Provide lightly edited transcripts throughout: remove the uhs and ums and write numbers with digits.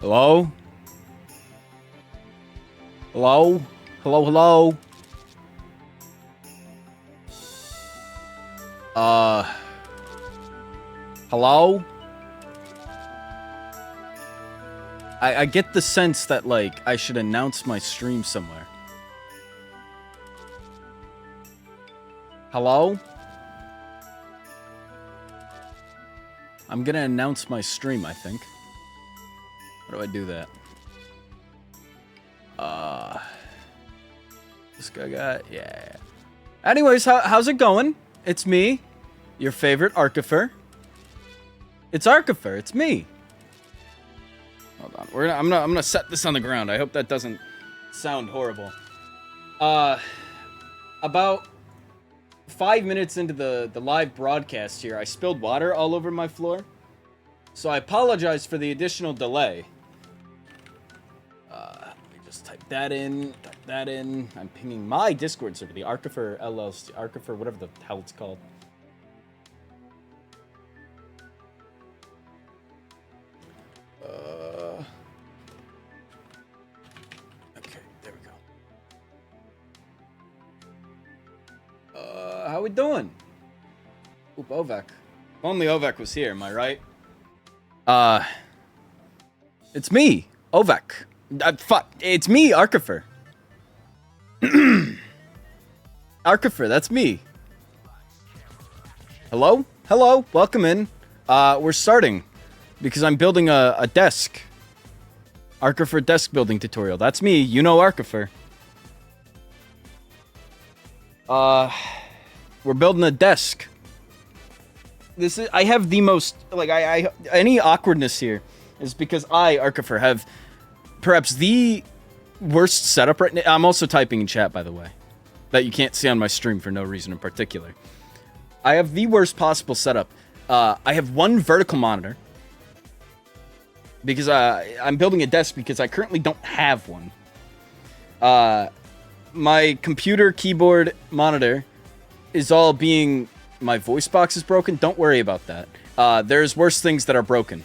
Hello? Hello? Hello, hello? Hello? I get the sense that, like, I should announce my stream somewhere. Hello? I'm gonna announce my stream, I think. How do I do that? This guy got... Yeah. Anyways, how's it going? It's me, your favorite arkifer. It's Arkifer, it's me. Hold on, I'm gonna set this on the ground. I hope that doesn't sound horrible. About 5 minutes into the live broadcast here, I spilled water all over my floor. So I apologize for the additional delay. Let me just type that in. I'm pinging my Discord server, the Arkifer LLC, Arkifer, whatever the hell it's called. Okay, there we go. How we doing? Oop, Ovek. If only Ovek was here, am I right? It's me, Ovek. Fuck, it's me, Arkifer. Arkifer, that's me. Hello? Hello, welcome in. We're starting because I'm building a desk. Arkifer desk building tutorial. That's me, you know Arkifer. We're building a desk. I have the most, like, any awkwardness here is because I, Arkifer, have perhaps the worst setup right now. I'm also typing in chat, by the way, that you can't see on my stream for no reason in particular. I have the worst possible setup. I have one vertical monitor because I'm building a desk because I currently don't have one. My computer keyboard monitor is all being... My voice box is broken. Don't worry about that. There's worse things that are broken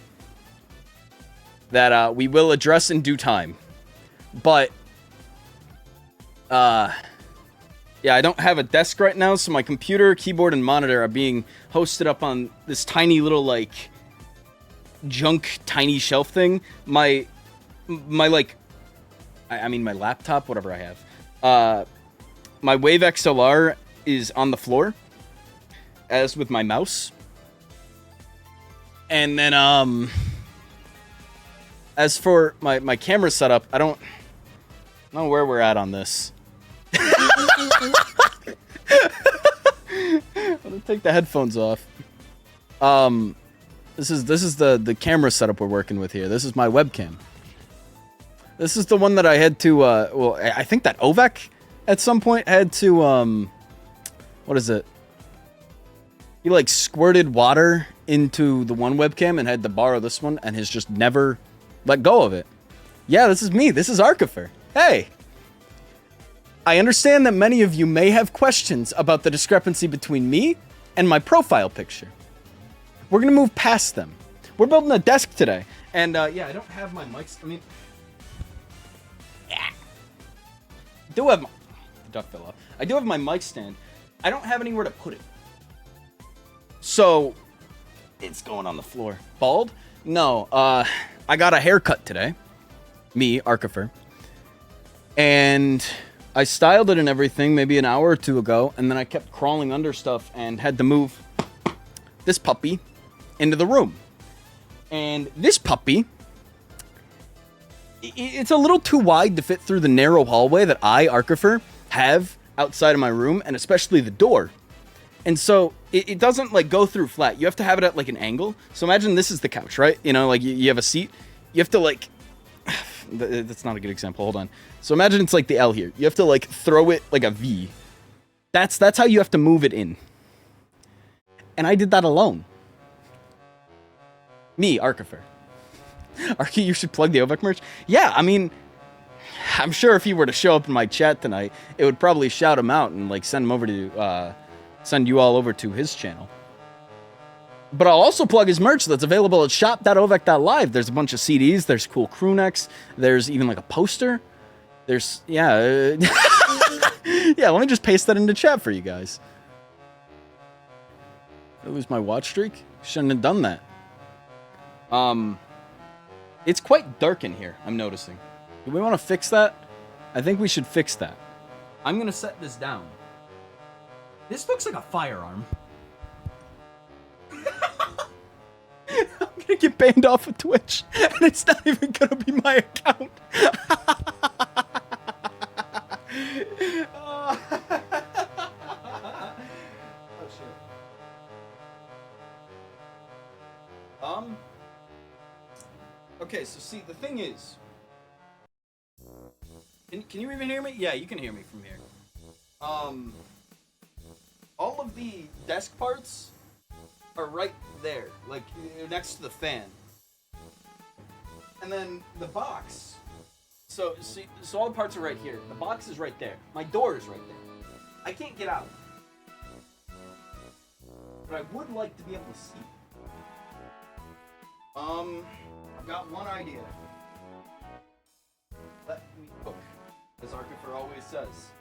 that we will address in due time. But, yeah, I don't have a desk right now, so my computer, keyboard, and monitor are being hosted up on this tiny little, like, junk tiny shelf thing. My like, I mean my laptop, whatever I have. My Wave XLR is on the floor, as with my mouse. And then, as for my camera setup, I don't know where we're at on this. I'm gonna take the headphones off. This is the camera setup we're working with here. This is my webcam. This is the one that I had to, well, I think that Ovek at some point had to, what is it? He, like, squirted water into the one webcam and had to borrow this one and has just never let go of it. Yeah, this is me. This is Arkifer. Hey! I understand that many of you may have questions about the discrepancy between me and my profile picture. We're gonna move past them. We're building a desk today. And, yeah, I don't have my mics. I mean... Yeah. I do have my... The duck fell off. I do have my mic stand. I don't have anywhere to put it. So, it's going on the floor. Bald? No, I got a haircut today. Me, Arkifer. And I styled it and everything maybe an hour or two ago, and then I kept crawling under stuff and had to move this puppy into the room. And this puppy, it's a little too wide to fit through the narrow hallway that I, Arkifer, have outside of my room, and especially the door. And so it doesn't, like, go through flat. You have to have it at, like, an angle. So imagine this is the couch, right? You know, like, you have a seat. You have to, like... That's not a good example. Hold on. So imagine it's, like, the L here. You have to, like, throw it like a V. That's how you have to move it in. And I did that alone. Me, Arkifer. Arky, you should plug the Ovek merch? Yeah, I mean... I'm sure if he were to show up in my chat tonight, it would probably shout him out and, like, send him over to... send you all over to his channel. But I'll also plug his merch that's available at shop.ovec.live. There's a bunch of CDs. There's cool crew necks. There's even like a poster. There's, yeah. Yeah, let me just paste that into chat for you guys. Did I lose my watch streak? Shouldn't have done that. It's quite dark in here, I'm noticing. Do we want to fix that? I think we should fix that. I'm going to set this down. This looks like a firearm. I'm gonna get banned off of Twitch, and it's not even gonna be my account. Oh shit. Okay, so see, the thing is, can you even hear me? Yeah, you can hear me from here. All of the desk parts are right there, like next to the fan. And then the box. So all the parts are right here. The box is right there. My door is right there. I can't get out. But I would like to be able to see. I've got one idea. Let me cook, as arkifer always says.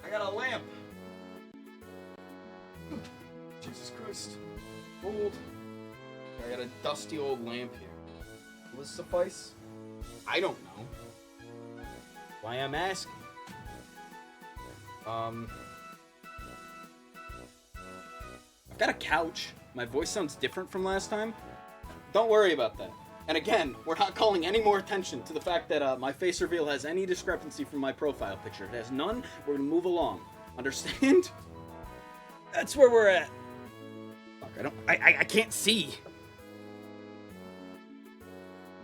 I got a lamp. Jesus Christ. Old. I got a dusty old lamp here. Will this suffice? I don't know. Why I'm asking. I've got a couch. My voice sounds different from last time. Don't worry about that. And again, we're not calling any more attention to the fact that my face reveal has any discrepancy from my profile picture. If it has none, we're gonna move along. Understand? That's where we're at. Fuck, I can't see.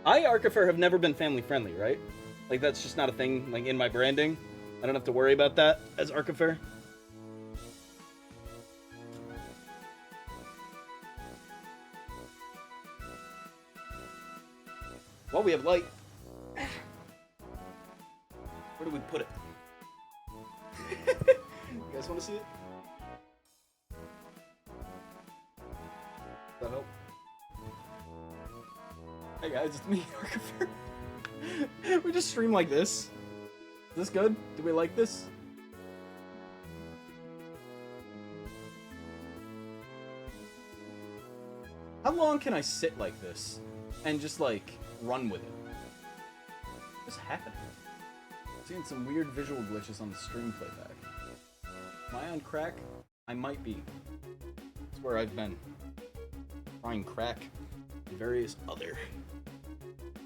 I, arkifer, have never been family friendly, right? Like, that's just not a thing, like, in my branding. I don't have to worry about that as arkifer. Well, we have light. Where do we put it? You guys want to see it? Does that help? Hey guys, it's me, arkifer. We just stream like this. Is this good? Do we like this? How long can I sit like this and just like run with it? What's happening? I'm seeing some weird visual glitches on the stream playback. Am I on crack? I might be. That's where I've been. Trying crack and various other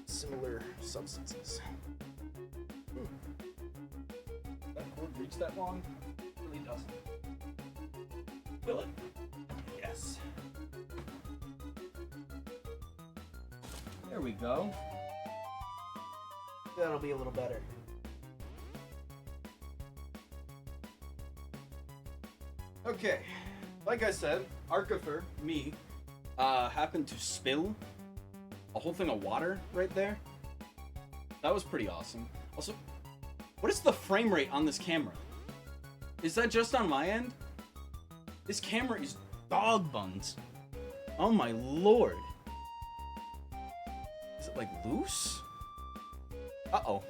similar substances. That cord reach that long? It really doesn't. Will it? Yes. There we go. That'll be a little better. Okay, like I said, arkifer, me, happened to spill a whole thing of water right there. That was pretty awesome. Also, what is the frame rate on this camera? Is that just on my end? This camera is dog buns. Oh my lord. Is it like loose? Uh-oh.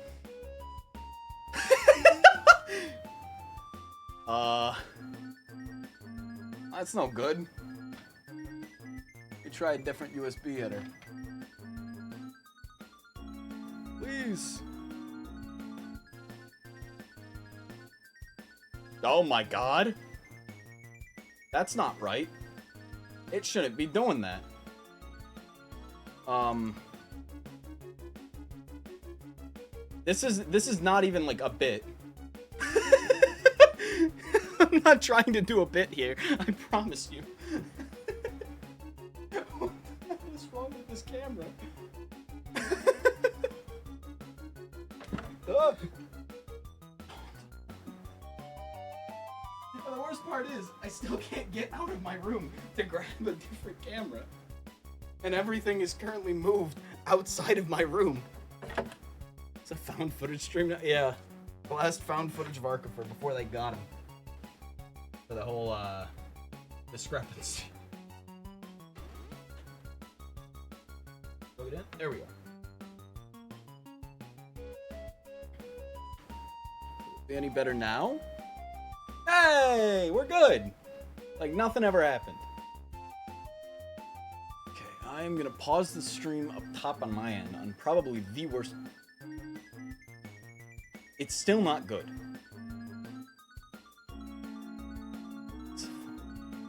That's no good. You try a different USB header. Please. Oh my god. That's not right. It shouldn't be doing that. This is not even like a bit. I'm not trying to do a bit here. I promise you. What the hell is wrong with this camera? Oh. And the worst part is, I still can't get out of my room to grab a different camera. And everything is currently moved outside of my room. It's a found footage stream now? Yeah. last found footage of Arkifer before they got him. For the whole, discrepancy. Load in? There we go. Be any better now? Hey! We're good! Like nothing ever happened. Okay, I'm gonna pause the stream up top on my end on probably the worst. It's still not good.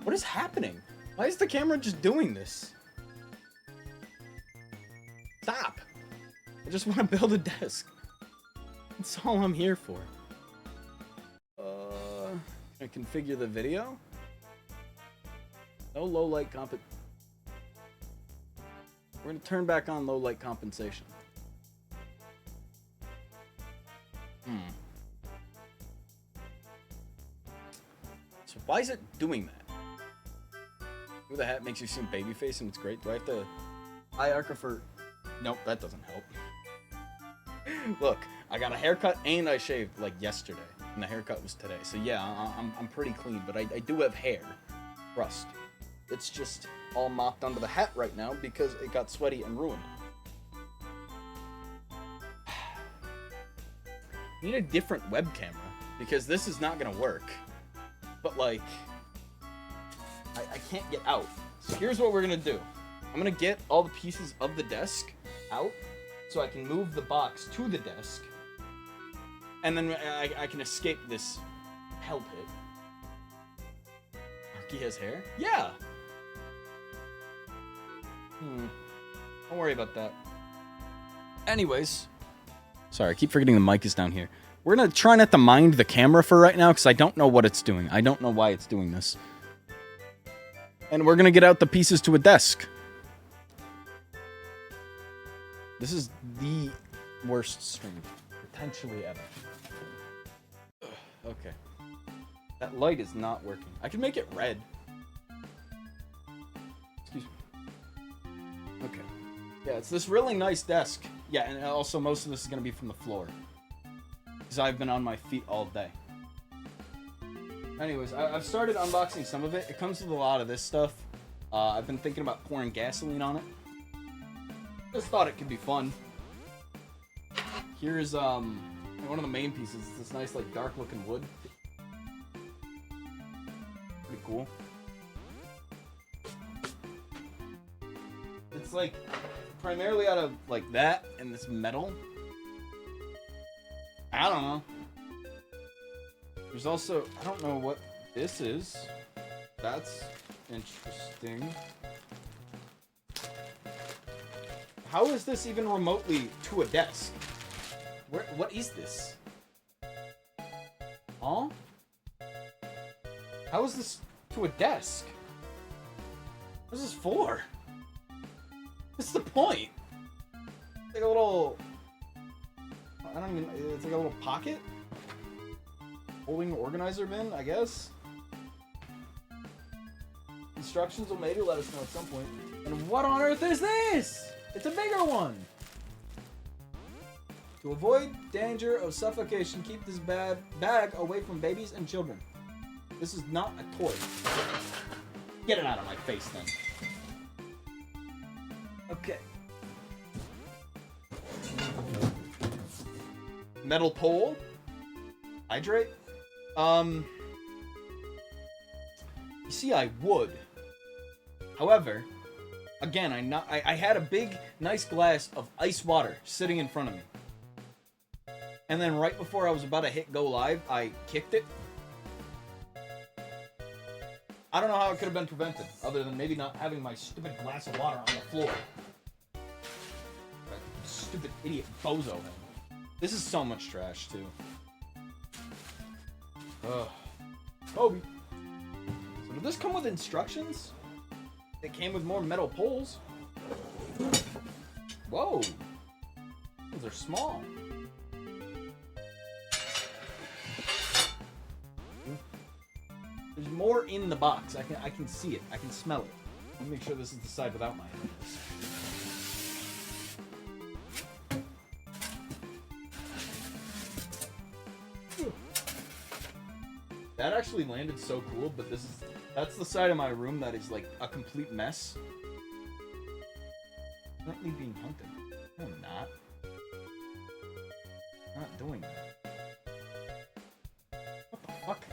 What is happening? Why is the camera just doing this? Stop! I just want to build a desk. That's all I'm here for. Can I configure the video? No low light comp. We're gonna turn back on low light compensation. So why is it doing that? Ooh, the hat makes you seem babyface and it's great. Do I have to... Hi, Arkifer. Nope, that doesn't help. Look, I got a haircut and I shaved, like, yesterday. And the haircut was today. So yeah, I'm pretty clean, but I do have hair. Rust. It's just all mopped under the hat right now because it got sweaty and ruined. Need a different web camera because this is not gonna work. But like, I can't get out. So here's what we're gonna do. I'm gonna get all the pieces of the desk out so I can move the box to the desk. And then I can escape this hell pit. Arky has hair? Yeah! Don't worry about that. Anyways. Sorry, I keep forgetting the mic is down here. We're gonna try not to mind the camera for right now, because I don't know what it's doing. I don't know why it's doing this. And we're gonna get out the pieces to a desk. This is the worst stream, potentially ever. Ugh, okay. That light is not working. I can make it red. Excuse me. Okay. Yeah, it's this really nice desk. Yeah, and also most of this is going to be from the floor. Because I've been on my feet all day. Anyways, I've started unboxing some of it. It comes with a lot of this stuff. I've been thinking about pouring gasoline on it. Just thought it could be fun. Here's one of the main pieces. It's this nice, like, dark looking wood. Pretty cool. It's like primarily out of like that and this metal. I don't know. There's also, I don't know what this is. That's interesting. How is this even remotely to a desk? What is this? Huh? How is this to a desk? What is this for? What's the point? It's like a little... I don't even... It's like a little pocket? Holding organizer bin, I guess? Instructions will maybe let us know at some point. And what on earth is this? It's a bigger one! To avoid danger of suffocation, keep this bag away from babies and children. This is not a toy. Get it out of my face, then. Okay. Metal pole. Hydrate. You see, I would. However, again, I had a big, nice glass of ice water sitting in front of me. And then right before I was about to hit go live, I kicked it. I don't know how it could have been prevented, other than maybe not having my stupid glass of water on the floor. That stupid idiot bozo. This is so much trash, too. Ugh. Kobe. So did this come with instructions? It came with more metal poles. Whoa. Those are small. There's more in the box. I can see it. I can smell it. Let me make sure this is the side without my hand. That actually landed so cool, but that's the side of my room that is like a complete mess. Currently being hunted. No, I'm not. I'm not doing that. What the fuck?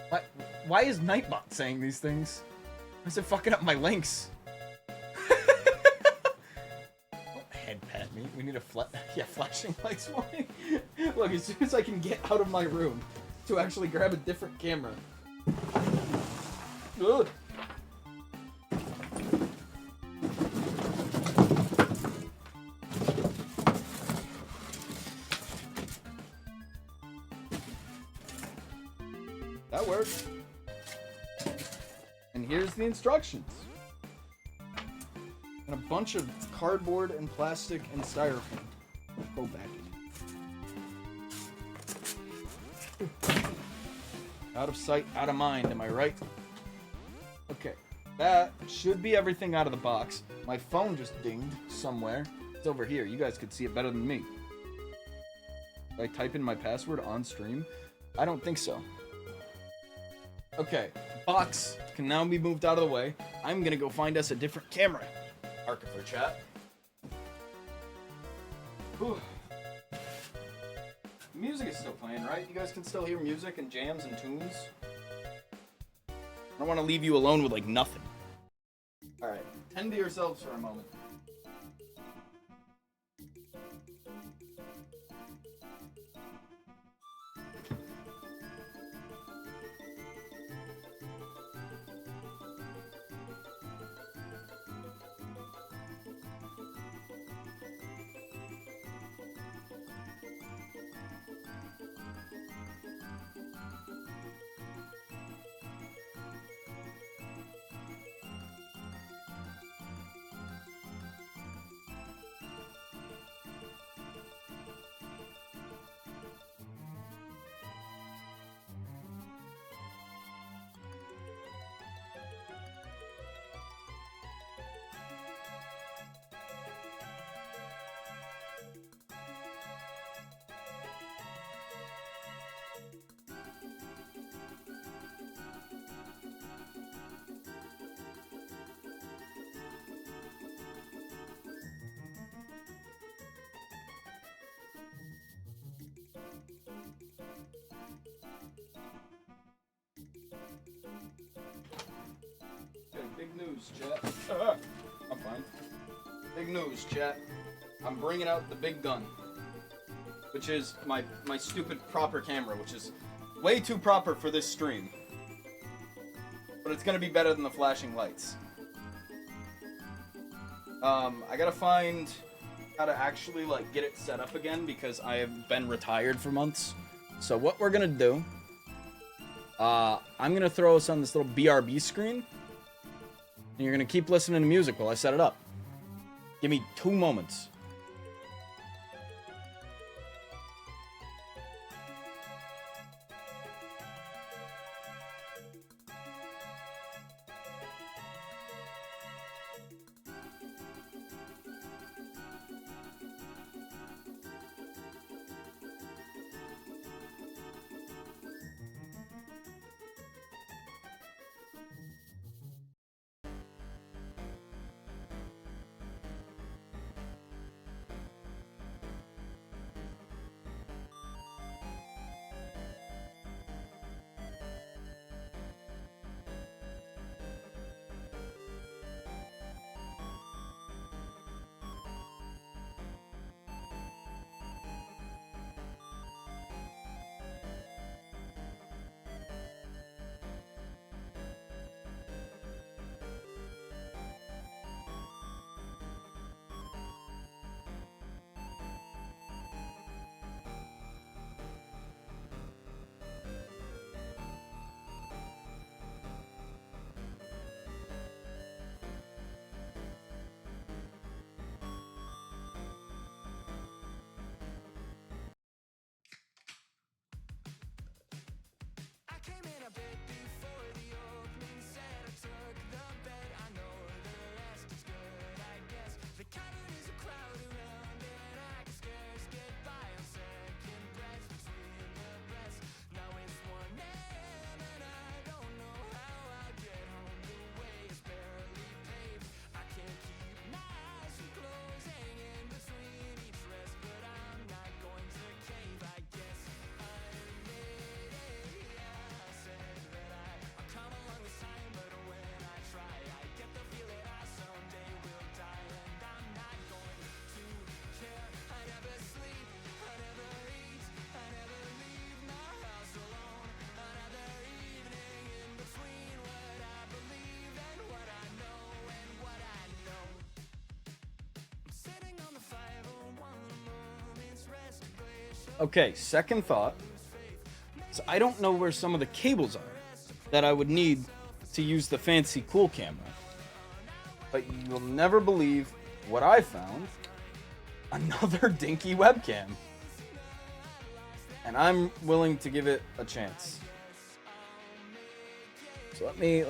What? Why is Nightbot saying these things? Why is it fucking up my links? Head pat me. We need a flashing lights for me. Look, as soon as I can get out of my room to actually grab a different camera. Ugh. That works. And here's the instructions. And a bunch of cardboard and plastic and styrofoam. Go back. Out of sight, out of mind, am I right? Okay, that should be everything out of the box. My phone just dinged somewhere. It's over here. You guys could see it better than me. Did I type in my password on stream? I don't think so. Okay, box can now be moved out of the way. I'm gonna go find us a different camera. Arkifer chat. Whew. Music is still playing, right? You guys can still hear music and jams and tunes. I don't want to leave you alone with like nothing. Alright, tend to yourselves for a moment. Okay, big news, chat. I'm fine. Big news, chat. I'm bringing out the big gun. Which is my stupid proper camera, which is way too proper for this stream. But it's gonna be better than the flashing lights. I gotta find how to actually, like, get it set up again because I have been retired for months. So what we're gonna do, I'm gonna throw us on this little BRB screen, and you're gonna keep listening to music while I set it up. Give me 2 moments. Okay, second thought. So I don't know where some of the cables are that I would need to use the fancy cool camera. But you'll never believe what I found. Another dinky webcam. And I'm willing to give it a chance. So let me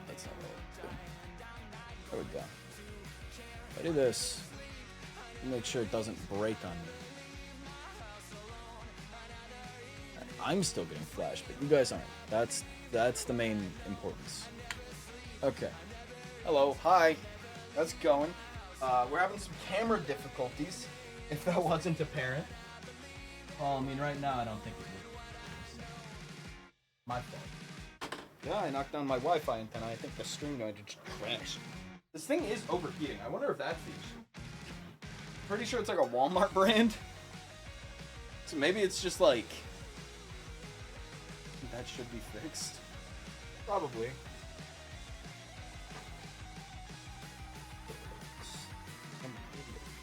that's not really good. There we go. If I do this, make sure it doesn't break on me. I'm still getting flash, but you guys aren't. That's the main importance. Okay. Hello. Hi. How's it going? We're having some camera difficulties, if that wasn't apparent. Oh, I mean, right now I don't think it would. My fault. Yeah, I knocked down my Wi-Fi antenna. I think the stream going to just crash. This thing is overheating. I wonder if that's the issue. Pretty sure it's like a Walmart brand. So maybe it's just like... that should be fixed. Probably.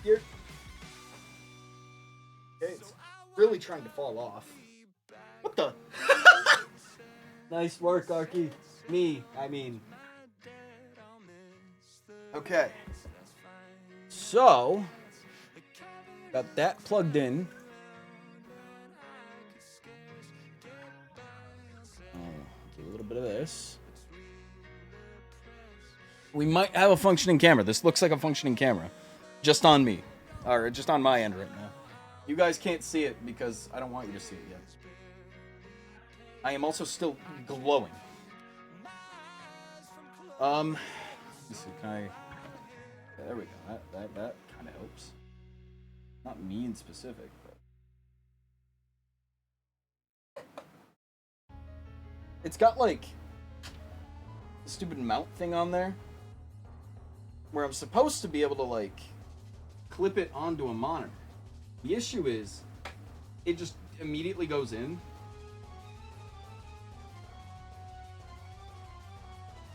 Here. Okay, it's really trying to fall off. What the? Nice work, Arky. I mean. Okay. So, got that plugged in. Do a little bit of this. We might have a functioning camera. This looks like a functioning camera. Just on me. Or just on my end right now. You guys can't see it because I don't want you to see it yet. I am also still glowing. Let me see, can I... there we go. That kind of helps. Not me in specific, but... it's got, like, a stupid mount thing on there. Where I'm supposed to be able to, like, clip it onto a monitor. The issue is, it just immediately goes in.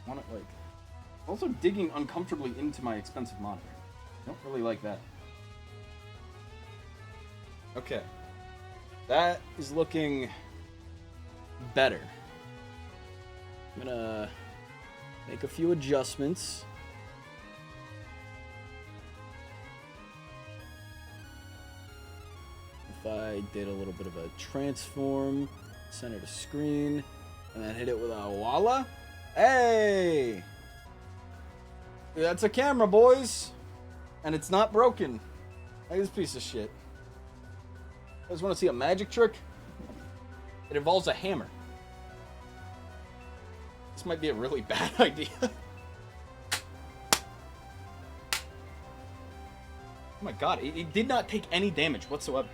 I want it, like... also digging uncomfortably into my expensive monitor. I don't really like that. Okay. That is looking better. I'm gonna make a few adjustments. If I did a little bit of a transform, center to screen, and then hit it with a voila. Hey! That's a camera, boys! And it's not broken. Like this piece of shit. You guys want to see a magic trick? It involves a hammer. This might be a really bad idea. Oh my god, it did not take any damage whatsoever.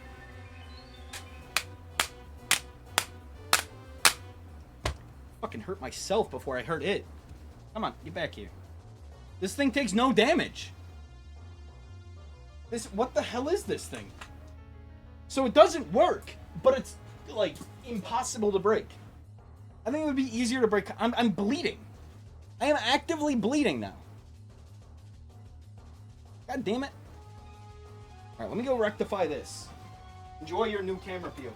Fucking hurt myself before I hurt it. Come on, get back here. This thing takes no damage. What the hell is this thing? So it doesn't work, but it's, like, impossible to break. I think it would be easier to break. I'm bleeding. I am actively bleeding now. God damn it. Alright, let me go rectify this. Enjoy your new camera feel.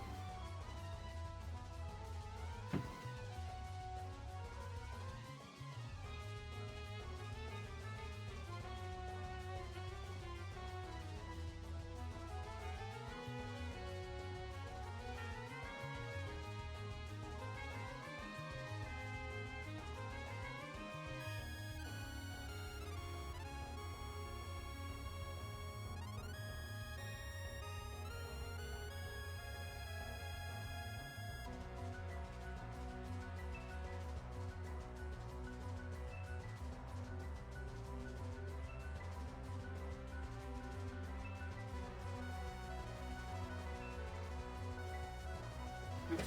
Okay.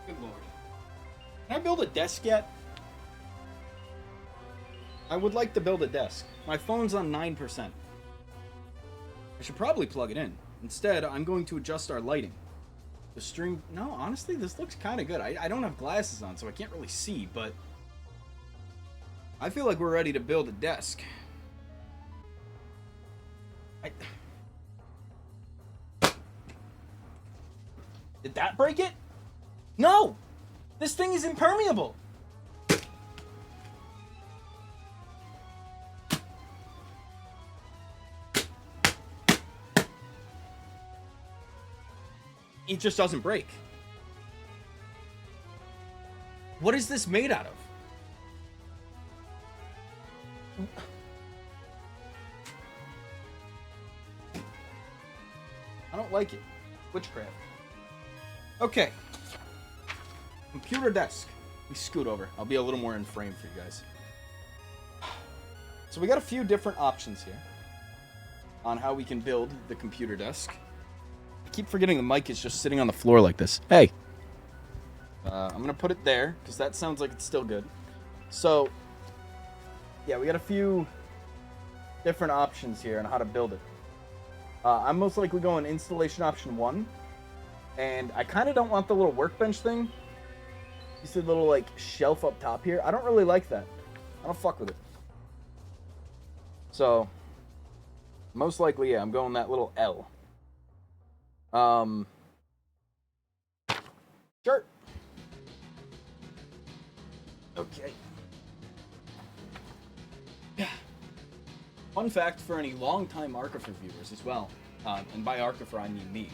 Good lord. Can I build a desk yet? I would like to build a desk. My phone's on 9%. I should probably plug it in. Instead, I'm going to adjust our lighting. The stream... no, honestly, this looks kind of good. I don't have glasses on, so I can't really see, but... I feel like we're ready to build a desk. Did that break it? No! This thing is impermeable! It just doesn't break. What is this made out of? I don't like it. Witchcraft. Okay. Computer desk. Let me scoot over. I'll be a little more in frame for you guys. So we got a few different options here on how we can build the computer desk. I keep forgetting the mic is just sitting on the floor like this. Hey. I'm going to put it there because that sounds like it's still good. So, yeah, we got a few different options here on how to build it. I'm most likely going installation option 1. And I kind of don't want the little workbench thing. You see the little, like, shelf up top here? I don't really like that. I don't fuck with it. So, most likely, yeah, I'm going that little L. Sure. Okay. Yeah. Fun fact for any long-time arkifer viewers as well, and by arkifer I mean me.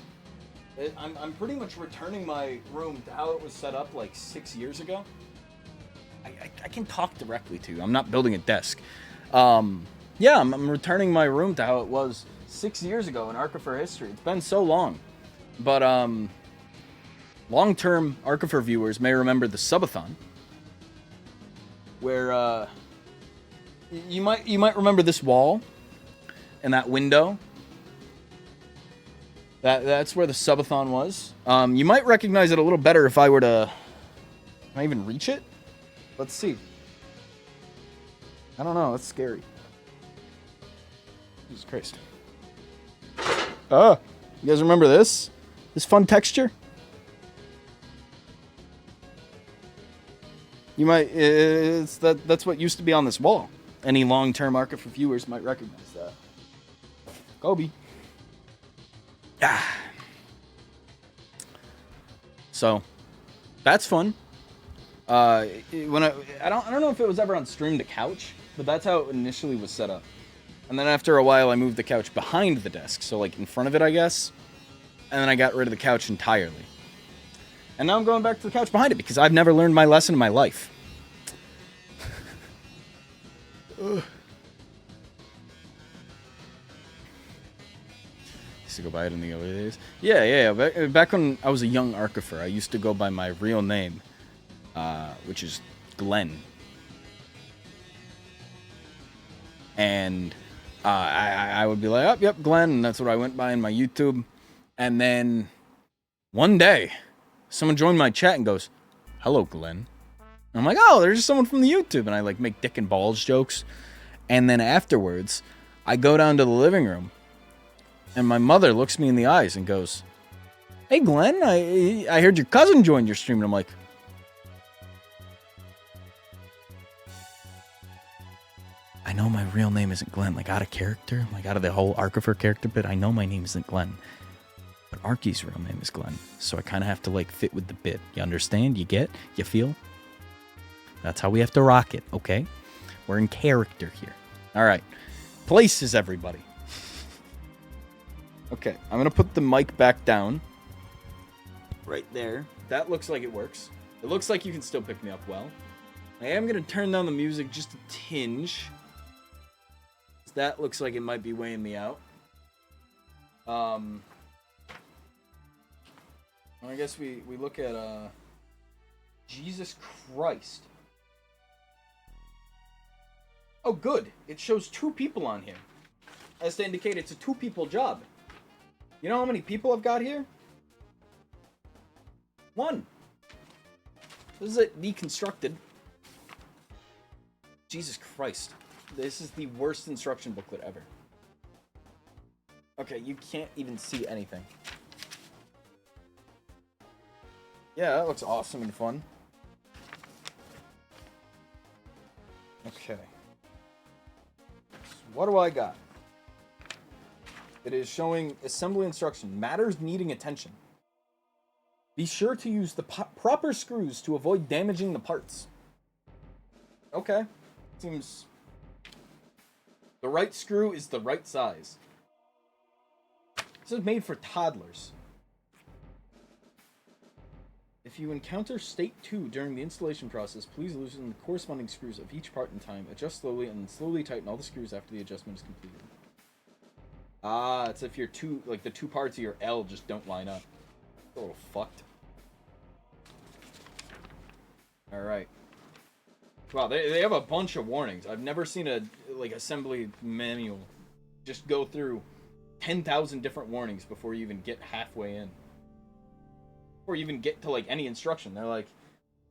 I'm pretty much returning my room to how it was set up like 6 years ago. I can talk directly to you. I'm not building a desk. Yeah, I'm returning my room to how it was 6 years ago in arkifer history. It's been so long. But long-term arkifer viewers may remember the subathon, where you might remember this wall and that window. That's where the subathon was. You might recognize it a little better if I were to... Can I even reach it? Let's see. I don't know. That's scary. Jesus Christ. You guys remember this? This fun texture? You might... That's what used to be on this wall. Any long-term arkifer viewers might recognize that. Kobe. So, that's fun. I don't know if it was ever on stream to couch, but that's how it initially was set up. And then after a while, I moved the couch behind the desk, so like in front of it, I guess. And then I got rid of the couch entirely. And now I'm going back to the couch behind it because I've never learned my lesson in my life. Used to go by it in the early days. Yeah. Back when I was a young arkifer, I used to go by my real name, which is Glenn. And I would be like, oh, yep, Glenn, and that's what I went by in my YouTube. And then one day, someone joined my chat and goes, hello, Glenn. And I'm like, oh, there's just someone from the YouTube. And I like make dick and balls jokes. And then afterwards, I go down to the living room. And my mother looks me in the eyes and goes, hey, Glenn, I heard your cousin joined your stream. And I'm like, I know my real name isn't Glenn. Like, out of character, like out of the whole arkifer character bit, I know my name isn't Glenn. But Arky's real name is Glenn. So I kind of have to, like, fit with the bit. You understand? You get? You feel? That's how we have to rock it, okay? We're in character here. All right. Places, everybody. Okay, I'm going to put the mic back down. Right there. That looks like it works. It looks like you can still pick me up well. I am going to turn down the music just a tinge. That looks like it might be weighing me out. I guess we look at Jesus Christ. Oh, good. It shows 2 people on here. As to indicate it's a 2-people job. You know how many people I've got here? 1. This is it deconstructed. Jesus Christ. This is the worst instruction booklet ever. Okay, you can't even see anything. Yeah, that looks awesome and fun. Okay. So what do I got? It is showing assembly instruction. Matters needing attention. Be sure to use the proper screws to avoid damaging the parts. Okay. Seems... The right screw is the right size. This is made for toddlers. If you encounter state 2 during the installation process, please loosen the corresponding screws of each part in time. Adjust slowly and slowly tighten all the screws after the adjustment is completed. Ah, it's if your the two parts of your L just don't line up. It's a little fucked. Alright. Wow, they have a bunch of warnings. I've never seen a assembly manual just go through 10,000 different warnings before you even get halfway in. Before you even get to any instruction. They're like,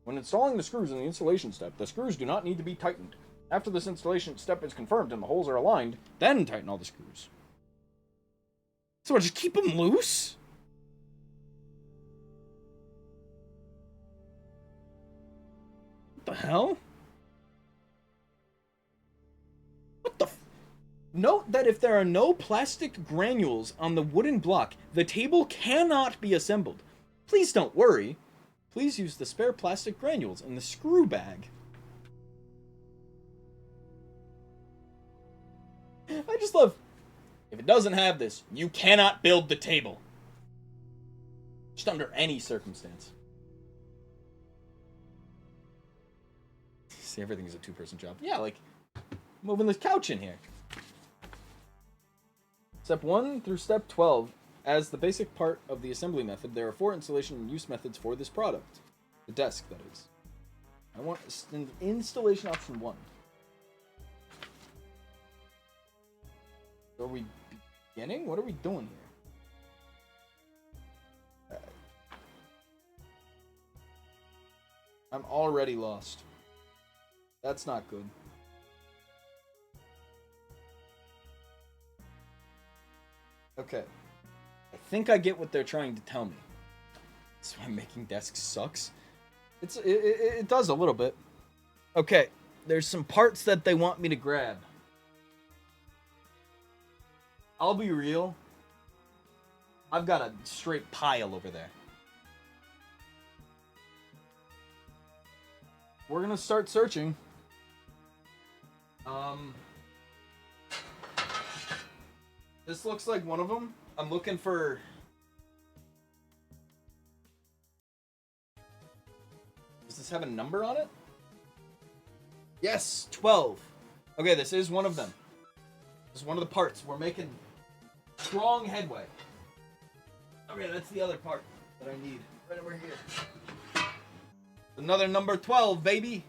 when installing the screws in the installation step, the screws do not need to be tightened. After this installation step is confirmed and the holes are aligned, then tighten all the screws. So I just keep them loose? What the hell? Note that if there are no plastic granules on the wooden block, the table cannot be assembled. Please don't worry. Please use the spare plastic granules in the screw bag. I just love... If it doesn't have this, you cannot build the table. Just under any circumstance. See, everything is a two-person job. Yeah, like moving this couch in here. Step 1 through step 12. As the basic part of the assembly method, there are 4 installation and use methods for this product. The desk, that is. I want installation option 1. Are we beginning? What are we doing here? I'm already lost. That's not good. Okay. I think I get what they're trying to tell me. That's why making desks sucks. It does a little bit. Okay. There's some parts that they want me to grab. I'll be real. I've got a straight pile over there. We're gonna start searching. This looks like one of them. I'm looking for... Does this have a number on it? Yes, 12. Okay, this is one of them. This is one of the parts. We're making strong headway. Okay, that's the other part that I need. Right over here. Another number 12, baby.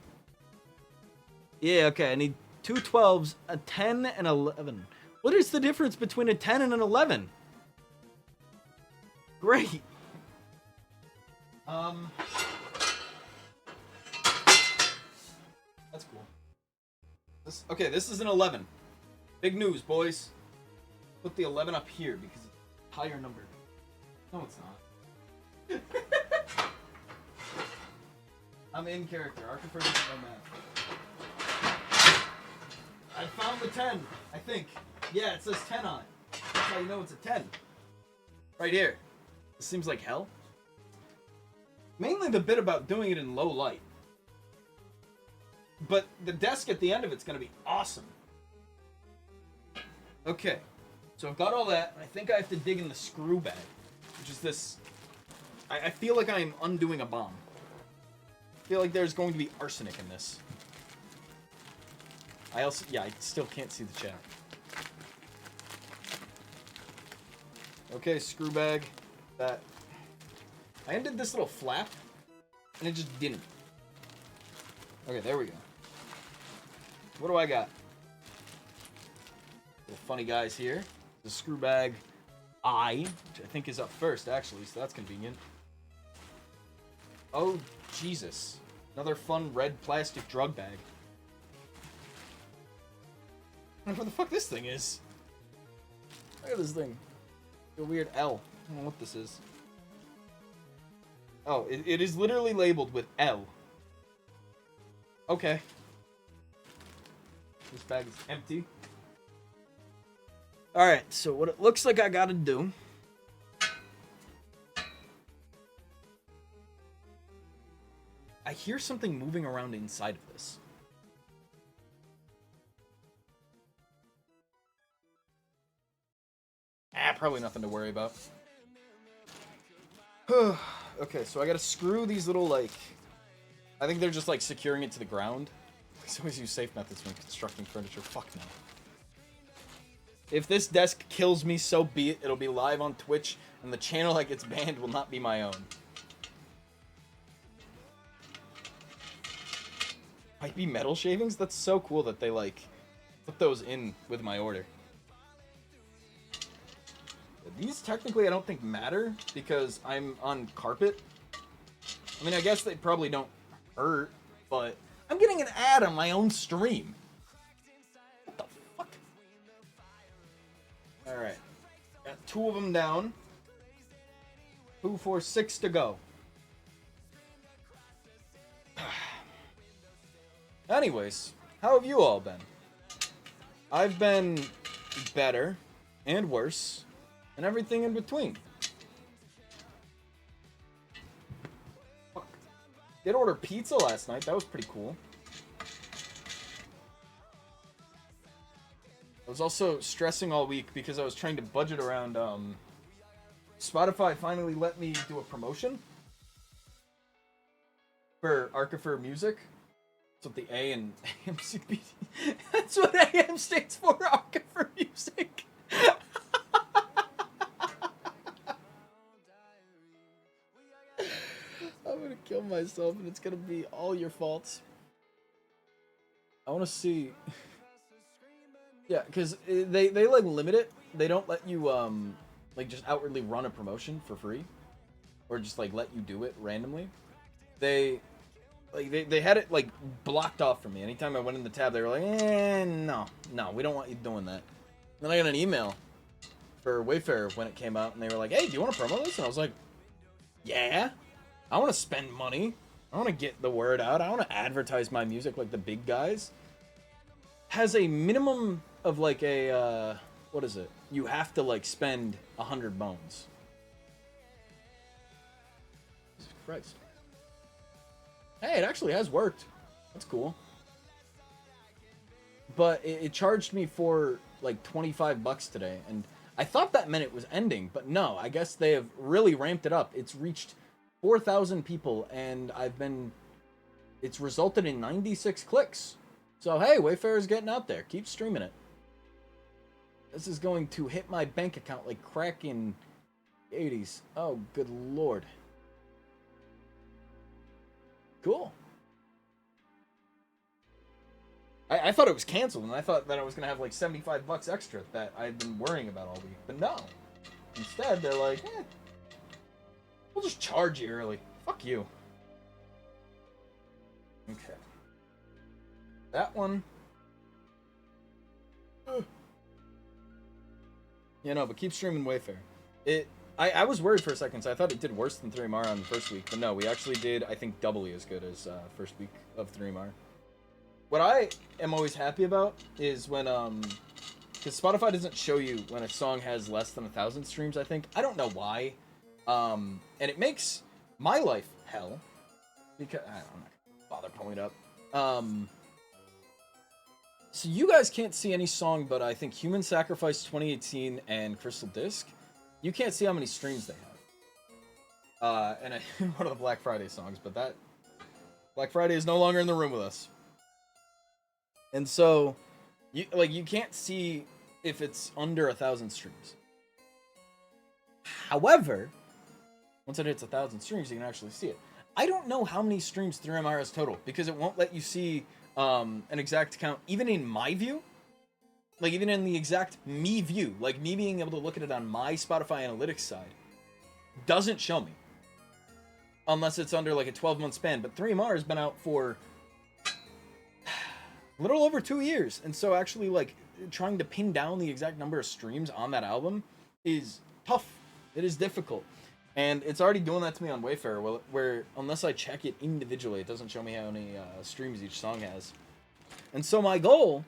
Yeah, okay, I need 2 12s, a 10, and 11. What is the difference between a 10 and an 11? Great. That's cool. This is an 11. Big news, boys. Put the 11 up here because it's a higher number. No, it's not. I'm in character. Arkifer doesn't know math. I found the 10, I think. Yeah, it says 10 on it. That's how you know it's a 10. Right here. This seems like hell. Mainly the bit about doing it in low light. But the desk at the end of it's going to be awesome. Okay. So I've got all that. I think I have to dig in the screw bag. Which is this... I feel like I'm undoing a bomb. I feel like there's going to be arsenic in this. I still can't see the chat. Okay, screw bag. That. I undid this little flap, and it just didn't. Okay, there we go. What do I got? Little funny guys here. The screw bag I, which I think is up first, actually, so that's convenient. Oh, Jesus. Another fun red plastic drug bag. I don't know what the fuck this thing is. Look at this thing. A weird L. I don't know what this is. Oh, it is literally labeled with L. Okay. This bag is empty. Alright, so what it looks like I gotta do. I hear something moving around inside of this. Probably nothing to worry about. Okay, so I gotta screw these little, like... I think they're just, like, securing it to the ground. Please always use safe methods when constructing furniture. Fuck no. If this desk kills me, so be it. It'll be live on Twitch, and the channel that gets banned will not be my own. Might be metal shavings? That's so cool that they, like, put those in with my order. These technically I don't think matter because I'm on carpet. I mean, I guess they probably don't hurt, but I'm getting an ad on my own stream. What the fuck? Alright. Got 2 of them down. 2, 4, 6 to go. Anyways, how have you all been? I've been better and worse and everything in between. Fuck. Did order pizza last night. That was pretty cool. I was also stressing all week because I was trying to budget around, Spotify finally let me do a promotion for arkifer music. That's what the A in AMCB. That's what AM stands for, arkifer music. I'm gonna kill myself and it's gonna be all your faults. I wanna see. Yeah, because they like limit it. They don't let you like just outwardly run a promotion for free, or just like let you do it randomly. They had it like blocked off for me. Anytime I went in the tab, they were like, no, we don't want you doing that. And then I got an email for Wayfair when it came out, and they were like, hey, do you want to promo this? And I was like, yeah, I want to spend money. I want to get the word out. I want to advertise my music like the big guys. Has a minimum of like a, what is it? You have to like spend 100 bones. Jesus Christ. Hey, it actually has worked. That's cool. But it charged me for like 25 bucks today, and I thought that meant it was ending, but no, I guess they have really ramped it up. It's reached 4,000 people, and it's resulted in 96 clicks. So hey, Wayfair is getting out there. Keep streaming it. This is going to hit my bank account like crack in the 80s. Oh, good lord. Cool. I thought it was canceled, and I thought that I was going to have like 75 bucks extra that I'd been worrying about all week. But no. Instead, they're like, we'll just charge you early. Fuck you. Okay. That one. Yeah, no, but keep streaming Wayfair. I was worried for a second, so I thought it did worse than 3MR on the first week. But no, we actually did, I think, doubly as good as first week of 3MR. What I am always happy about is when, because Spotify doesn't show you when a song has less than 1,000 streams, I think. I don't know why. And it makes my life hell. Because, I'm not going to bother pulling it up. So you guys can't see any song, but I think Human Sacrifice 2018 and Crystal Disc. You can't see how many streams they have. And one of the Black Friday songs, but that Black Friday is no longer in the room with us. And so, you can't see if it's under 1,000 streams. However, once it hits 1,000 streams, you can actually see it. I don't know how many streams 3MR has total, because it won't let you see an exact count, even in my view. Like, even in the exact me view, like me being able to look at it on my Spotify analytics side, doesn't show me. Unless it's under like a 12-month span. But 3MR has been out for a little over 2 years. And so actually, like, trying to pin down the exact number of streams on that album is tough. It is difficult. And it's already doing that to me on Wayfair, where unless I check it individually, it doesn't show me how many streams each song has. And so my goal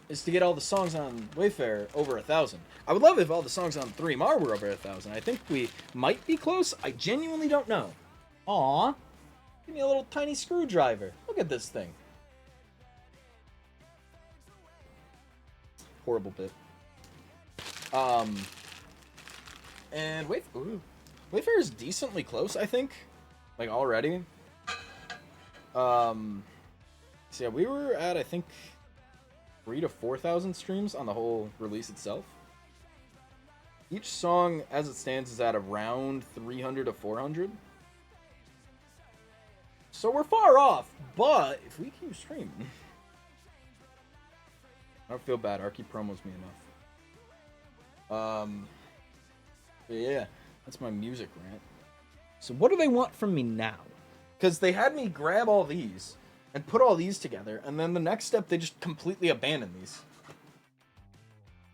is to get all the songs on Wayfair over 1,000. I would love if all the songs on 3MAR were over 1,000. I think we might be close. I genuinely don't know. Aw. Give me a little tiny screwdriver. Look at this thing. Horrible bit. And Wayfair is decently close, I think. Like, already. So yeah, we were at, I think, 3,000 to 4,000 streams on the whole release itself. Each song, as it stands, is at around 300 to 400. So we're far off, but if we keep streaming... I don't feel bad. Arky promos me enough. But yeah, that's my music rant. So what do they want from me now? Because they had me grab all these and put all these together, and then the next step, they just completely abandon these.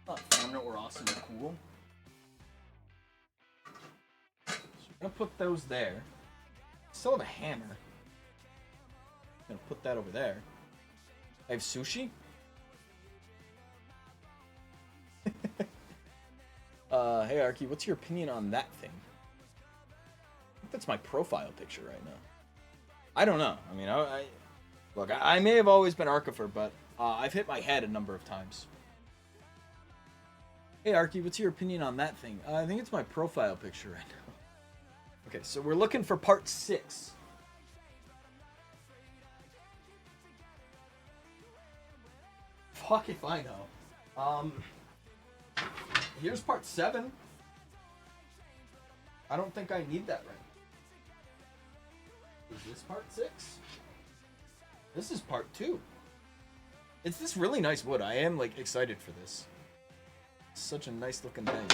Oh, found out we're awesome and cool. So we're gonna put those there. Still have a hammer. Gonna put that over there. I have sushi. Hey Arky, what's your opinion on that thing? I think that's my profile picture right now. I don't know. I mean, look, I may have always been arkifer, but I've hit my head a number of times. Hey Arky, what's your opinion on that thing? I think it's my profile picture right now. Okay, so we're looking for part 6. Fuck if I know. Here's part 7. I don't think I need that right now. Is this part 6? This is part 2. It's this really nice wood. I am, like, excited for this. It's such a nice looking thing.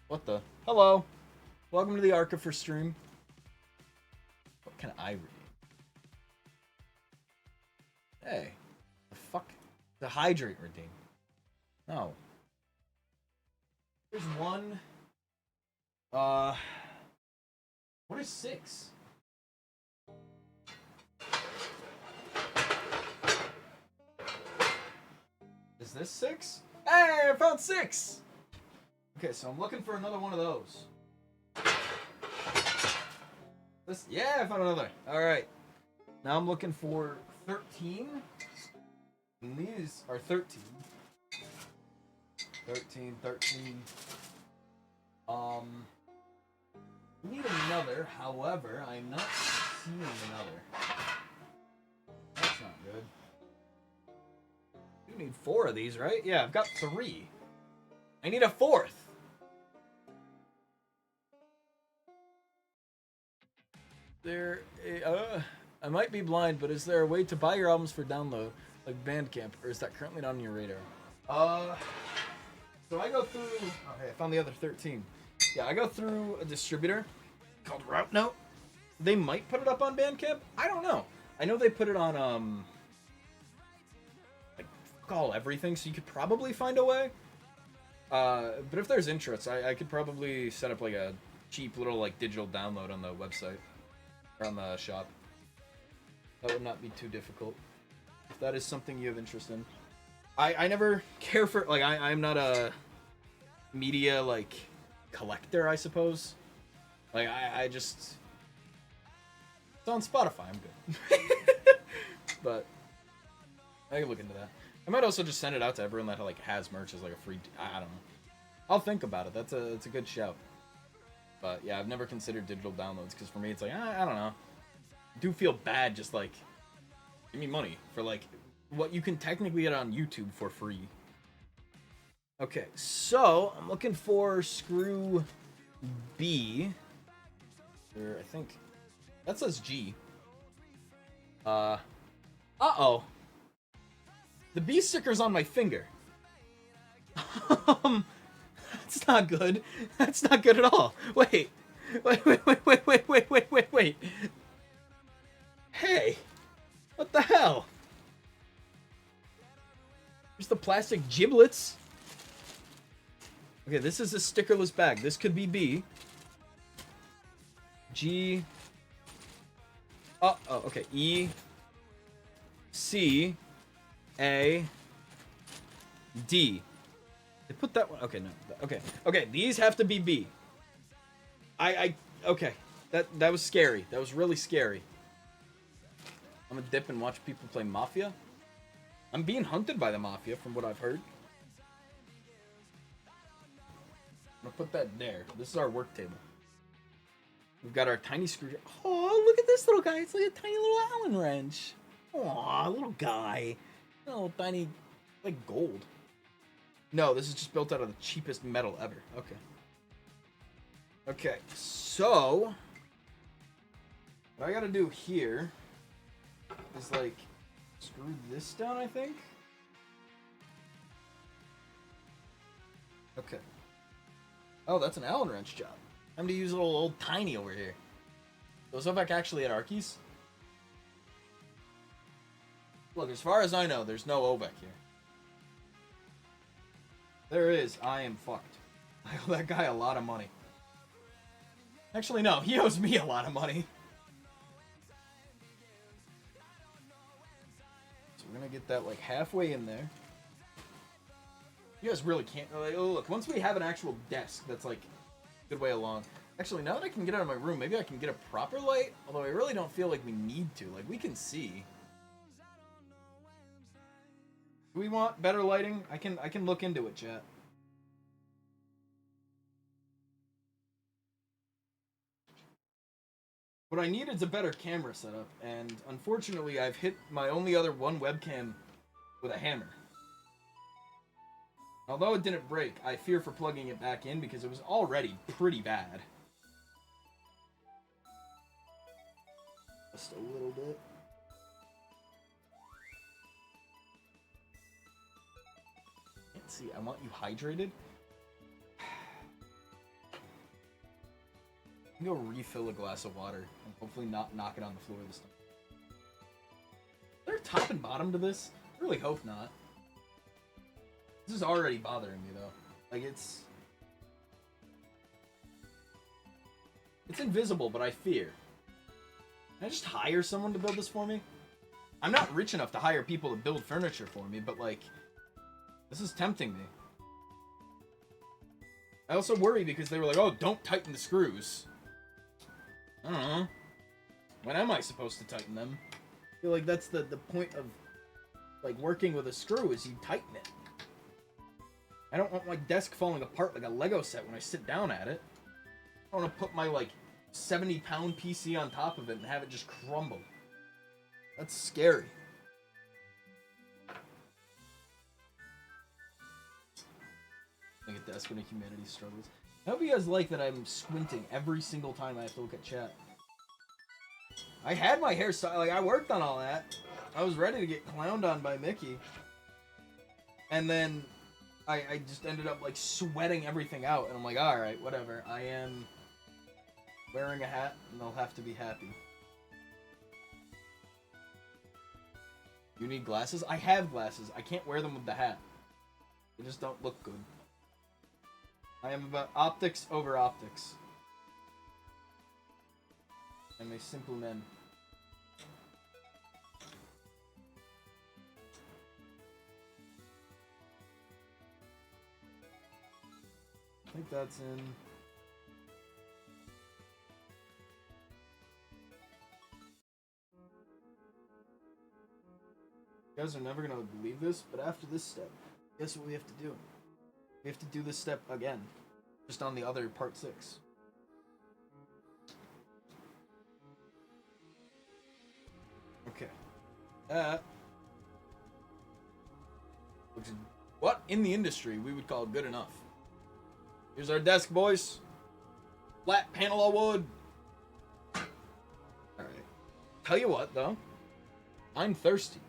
What the? Hello. Welcome to the arkifer stream. What can I read? Hey. The fuck? The hydrate redeem. No. There's one. What is 6? Is this 6? Hey, I found 6! Okay, so I'm looking for another one of those. Yeah, I found another. Alright. Now I'm looking for 13. And these are 13. 13. Need another, however, I'm not seeing another. That's not good. You need 4 of these, right? Yeah, I've got 3. I need a 4th. I might be blind, but is there a way to buy your albums for download, like Bandcamp, or is that currently not on your radar? So I go through... Okay, I found the other 13. Yeah, I go through a distributor called Route Note. They might put it up on Bandcamp. I don't know. I know they put it on, like, fuck everything, so you could probably find a way. But if there's interest, I could probably set up, like, a cheap little, like, digital download on the website. Or on the shop. That would not be too difficult. If that is something you have interest in. I never care for... Like, I'm not a media, like, collector, I suppose. Like, I just... It's on Spotify, I'm good. But I can look into that. I might also just send it out to everyone that, like, has merch as, like, a free... I don't know. I'll think about it. That's a good shout. But, yeah, I've never considered digital downloads, because for me, it's like, I don't know. I do feel bad just, like, give me money for, like, what you can technically get on YouTube for free. Okay, so, I'm looking for screw B. Or, I think, that says G. Uh-oh. The B sticker's on my finger. That's not good. That's not good at all. Wait. Wait. Hey. What the hell? There's the plastic giblets. Okay, this is a stickerless bag. This could be B. G. Oh, okay. E. C. A. D. They put that one. Okay, no. Okay, okay. These have to be B. Okay. That was scary. That was really scary. I'm gonna dip and watch people play Mafia. I'm being hunted by the Mafia, from what I've heard. I'm gonna put that there. This is our work table. We've got our tiny screwdriver. Oh, look at this little guy. It's like a tiny little Allen wrench. Aw, little guy. Little tiny, like gold. No, this is just built out of the cheapest metal ever. Okay. Okay, so what I gotta do here is like screw this down, I think. Okay. Oh, that's an Allen wrench job. I'm gonna use a little old tiny over here. Was Ovek actually at Arkies? Look, as far as I know, there's no Ovek here. There is. I am fucked. I owe that guy a lot of money. Actually, no. He owes me a lot of money. So we're gonna get that like halfway in there. You guys really can't. Like, oh, look. Once we have an actual desk, that's like a good way along. Actually, now that I can get out of my room, maybe I can get a proper light. Although I really don't feel like we need to. Like, we can see. Do we want better lighting? I can look into it, chat. What I need is a better camera setup, and unfortunately I've hit my only other one webcam with a hammer. Although it didn't break, I fear for plugging it back in because it was already pretty bad. Just a little bit. Let's see, I want you hydrated. I'm gonna go refill a glass of water and hopefully not knock it on the floor this time. Is there a top and bottom to this? I really hope not. This is already bothering me though. Like it's invisible, but I fear. Can I just hire someone to build this for me? I'm not rich enough to hire people to build furniture for me, but like, this is tempting me. I also worry because they were like, oh, don't tighten the screws. I don't know. When am I supposed to tighten them? I feel like that's the point of like working with a screw is you tighten it. I don't want my desk falling apart like a Lego set when I sit down at it. I don't want to put my like 70-pound PC on top of it and have it just crumble. That's scary. Like a desk when humanity struggles. I hope you guys like that I'm squinting every single time I have to look at chat. I had my hairstyle, like I worked on all that. I was ready to get clowned on by Mickey. And then I just ended up like sweating everything out and I'm like, alright, whatever. I am wearing a hat and they'll have to be happy. You need glasses? I have glasses. I can't wear them with the hat. They just don't look good. I am about optics over optics. I'm a simple man. I think that's in. You guys are never gonna believe this, but after this step, guess what we have to do? We have to do this step again, just on the other part 6. Okay. Which is what in the industry we would call good enough. Here's our desk, boys. Flat panel of wood. Alright. Tell you what, though. I'm thirsty.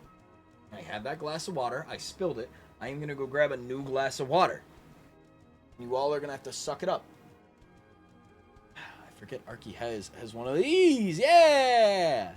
I had that glass of water. I spilled it. I am going to go grab a new glass of water. You all are going to have to suck it up. I forget Arky has one of these. Yeah!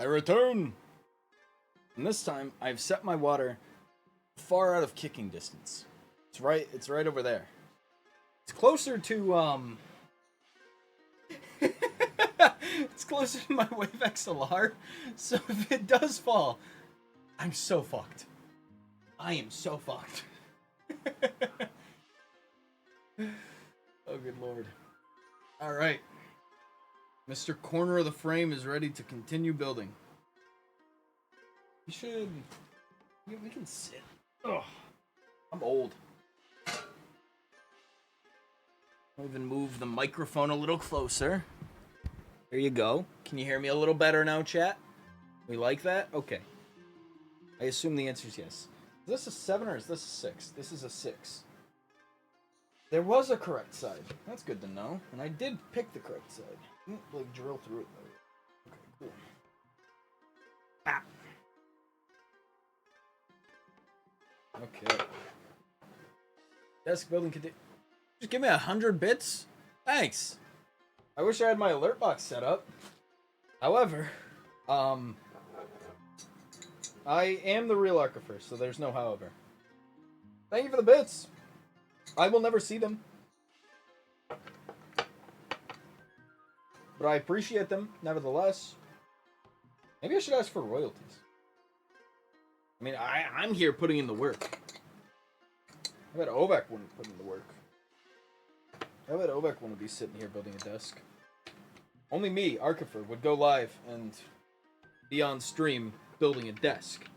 I return! And this time, I've set my water far out of kicking distance. It's right over there. It's closer to, it's closer to my Wave XLR, so if it does fall, I'm so fucked. I am so fucked. Oh, good lord. Alright. Mr. Corner of the Frame is ready to continue building. We should... We can sit. Ugh. I'm old. I'll even move the microphone a little closer. There you go. Can you hear me a little better now, chat? We like that? Okay. I assume the answer is yes. Is this a 7 or is this a 6? This is a 6. There was a correct side. That's good to know. And I did pick the correct side. I didn't, like, drill through it, though. Okay, cool. Ah. Okay. Desk building condition. Just give me 100 bits? Thanks. I wish I had my alert box set up. However, I am the real arkifer, so there's no however. Thank you for the bits. I will never see them. But I appreciate them, nevertheless. Maybe I should ask for royalties. I mean, I'm here putting in the work. I bet Ovek wouldn't put in the work. I bet Ovek wouldn't be sitting here building a desk. Only me, arkifer, would go live and be on stream building a desk.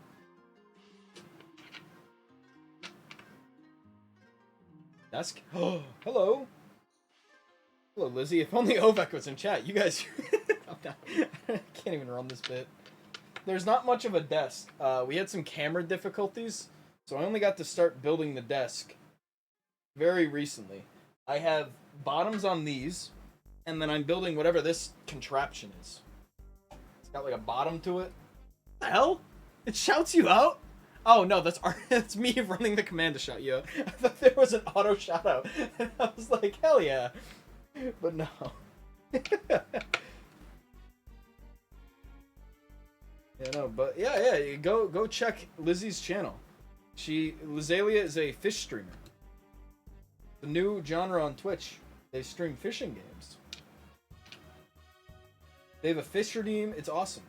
Desk? Oh, hello. Hello, Lizzie. If only Ovek was in chat. You guys... I can't even run this bit. There's not much of a desk. We had some camera difficulties, so I only got to start building the desk very recently. I have bottoms on these, and then I'm building whatever this contraption is. It's got like a bottom to it. What the hell? It shouts you out? Oh no, that's me running the command to shout you out. I thought there was an auto shout out, and I was like, hell yeah. But no. Yeah, no, but yeah, go check Lizzie's channel. Lizalia is a fish streamer. The new genre on Twitch. They stream fishing games. They have a fish redeem. It's awesome.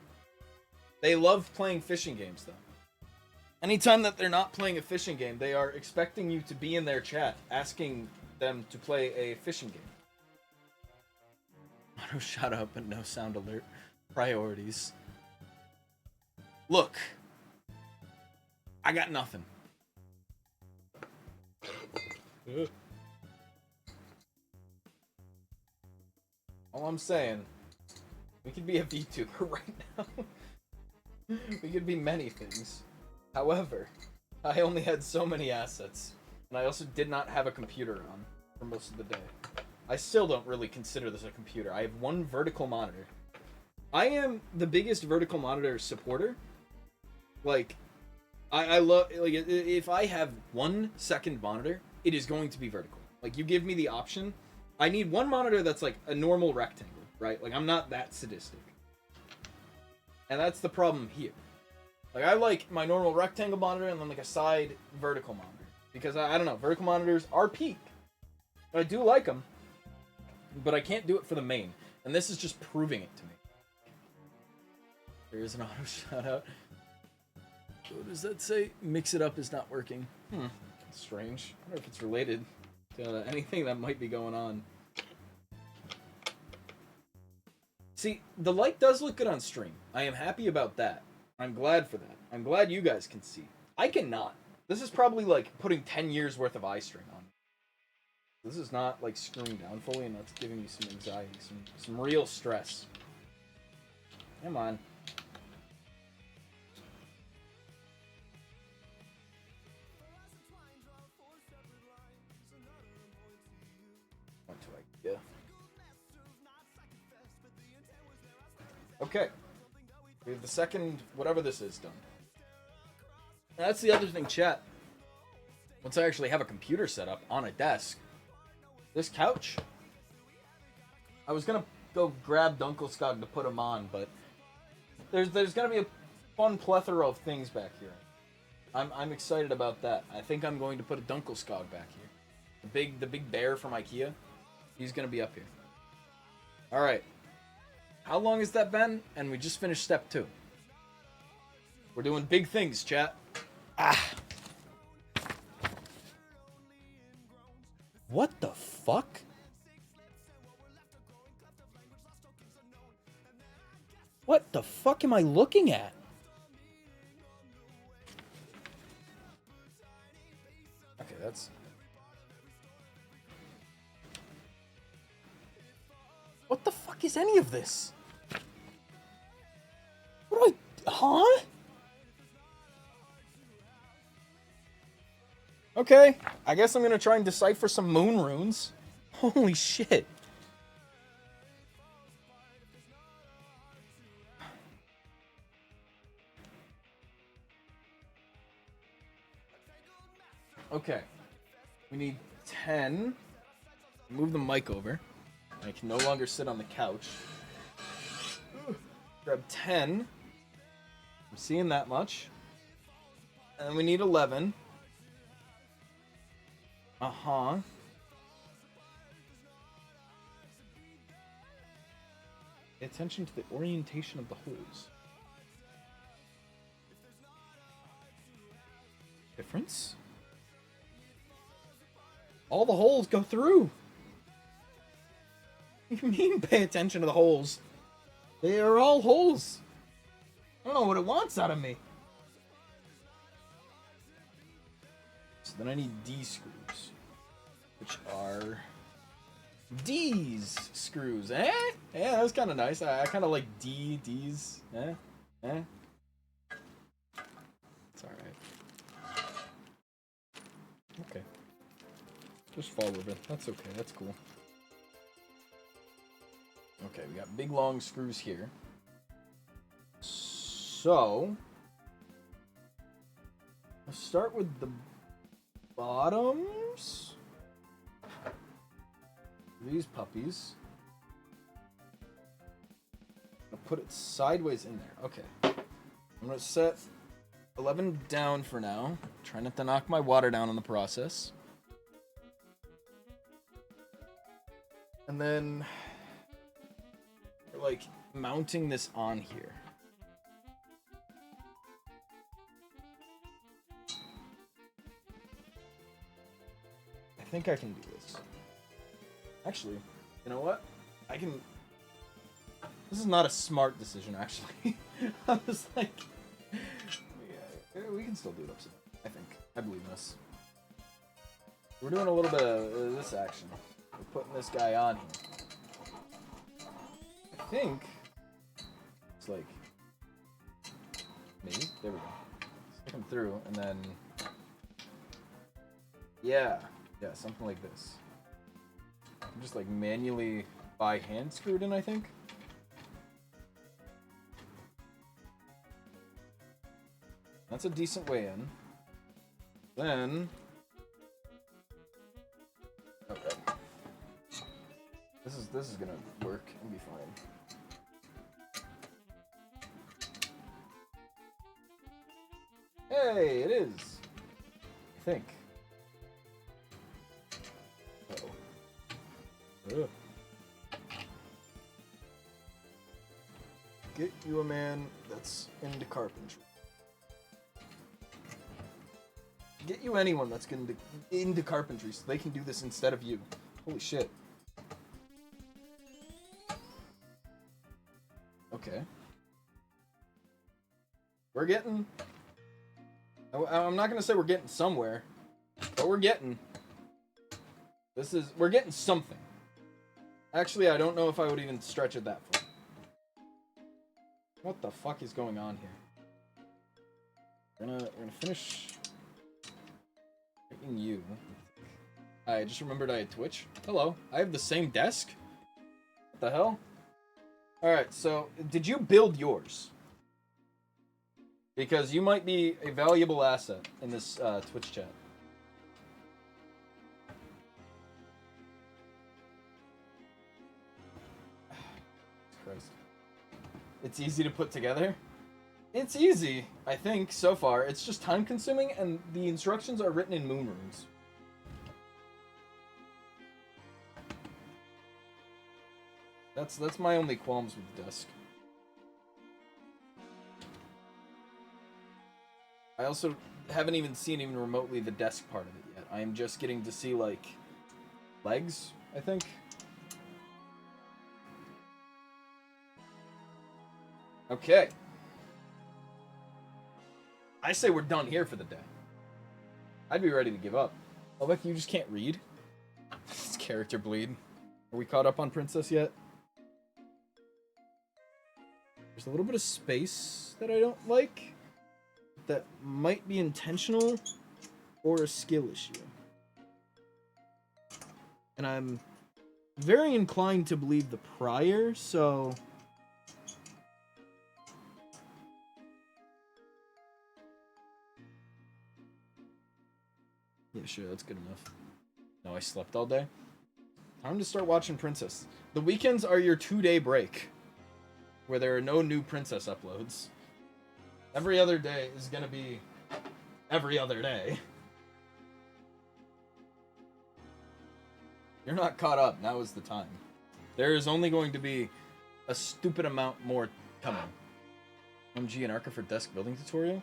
They love playing fishing games, though. Anytime that they're not playing a fishing game, they are expecting you to be in their chat, asking them to play a fishing game. Auto shout out, but no sound alert. Priorities. Look. I got nothing. All I'm saying, we could be a VTuber right now. We could be many things. However, I only had so many assets, and I also did not have a computer on for most of the day. I still don't really consider this a computer. I have one vertical monitor. I am the biggest vertical monitor supporter. Like, I love, like, if I have 1 second monitor, it is going to be vertical. Like, you give me the option. I need one monitor that's like a normal rectangle, right? Like, I'm not that sadistic. And that's the problem here. Like, I like my normal rectangle monitor and then like a side vertical monitor. Because, I don't know, vertical monitors are peak. I do like them. But I can't do it for the main. And this is just proving it to me. There is an auto shout out. What does that say? Mix it up is not working. That's strange. I wonder if it's related to anything that might be going on. See, the light does look good on stream. I am happy about that. I'm glad for that. I'm glad you guys can see. I cannot. This is probably like putting 10 years worth of eye strain on. This is not like screwing down fully, and that's giving me some anxiety, some real stress. Come on. What do I get? Okay. We have the second, whatever this is, done. That's the other thing, chat. Once I actually have a computer set up on a desk, this couch, I was gonna go grab Dunkelskog to put him on, but there's gonna be a fun plethora of things back here. I'm excited about that. I think I'm going to put a Dunkelskog back here. The big bear from IKEA. He's gonna be up here. All right. How long has that been? And we just finished step 2. We're doing big things, chat. Ah. What the fuck? What the fuck am I looking at? Okay, that's... What the fuck is any of this? What do I... Huh? Okay, I guess I'm gonna try and decipher some moon runes. Holy shit. Okay. We need 10. Move the mic over. I can no longer sit on the couch. Grab 10. I'm seeing that much. And we need 11. Uh-huh. Pay attention to the orientation of the holes. Difference? All the holes go through. What do you mean pay attention to the holes? They are all holes. I don't know what it wants out of me. So then I need D screws, which are D's screws. Eh? Yeah, that's kind of nice. I kind of like D's. Eh? Eh? It's alright. Okay. Just fall with it. That's okay. That's cool. Okay, we got big long screws here. So, let's start with the bottoms. These puppies. I'll put it sideways in there. Okay. I'm gonna set 11 down for now. Try not to knock my water down in the process. And then we're like mounting this on here. I think I can do this. Actually, you know what? I can... This is not a smart decision, actually. I was like... Yeah, we can still do it upside down, I think. I believe in us. We're doing a little bit of this action. We're putting this guy on here. I think... It's like... Maybe? There we go. Stick him through, and then... Yeah. Yeah, something like this. I'm just like manually by hand screwed in, I think. That's a decent way in. Then... Okay. This is gonna work and be fine. Hey, it is! I think. Uh-oh. Get you a man that's into carpentry. Get you anyone that's into carpentry so they can do this instead of you. Holy shit. Okay. We're getting... I'm not gonna say we're getting somewhere, but we're getting... We're getting something. Actually, I don't know if I would even stretch it that far. What the fuck is going on here? We're gonna finish making you. I just remembered I had Twitch. Hello, I have the same desk? What the hell? Alright, so, did you build yours? Because you might be a valuable asset in this Twitch chat. Christ. It's easy to put together. It's easy, I think, so far. It's just time-consuming, and the instructions are written in moon runes. That's my only qualms with the desk. I also haven't even seen even remotely the desk part of it yet. I am just getting to see, like, legs, I think. Okay. I say we're done here for the day. I'd be ready to give up. Oh, Becky, you just can't read? It's character bleed. Are we caught up on Princess yet? There's a little bit of space that I don't like. That might be intentional or a skill issue. And I'm very inclined to believe the prior, so... Yeah, sure, that's good enough. No, I slept all day. Time to start watching Princess. The weekends are your 2-day break, where there are no new Princess uploads. Every other day is gonna be every other day. You're not caught up, now is the time. There is only going to be a stupid amount more coming. MG and arkifer desk building tutorial?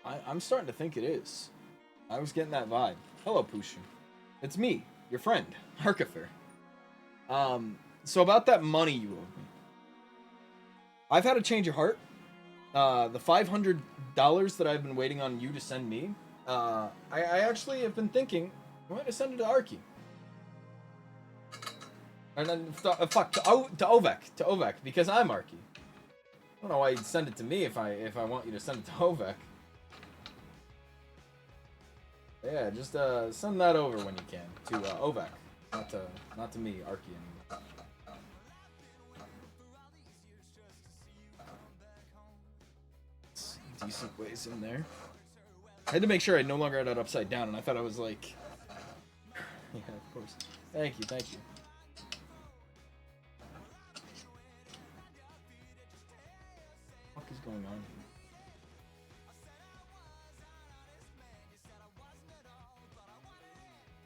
I'm starting to think it is. I was getting that vibe. Hello, Pushu. It's me, your friend, arkifer. So about that money you owed me. I've had a change of heart. The $500 that I've been waiting on you to send me, I actually have been thinking, I'm going to send it to Arky. And then, to Ovek, because I'm Arky. I don't know why you'd send it to me if I want you to send it to Ovek. Yeah, just send that over when you can to Ovek, not to me, Arky anymore. Decent ways in there. I had to make sure I no longer had it upside down, and I thought I was like, yeah, of course. Thank you, thank you. What the fuck is going on here?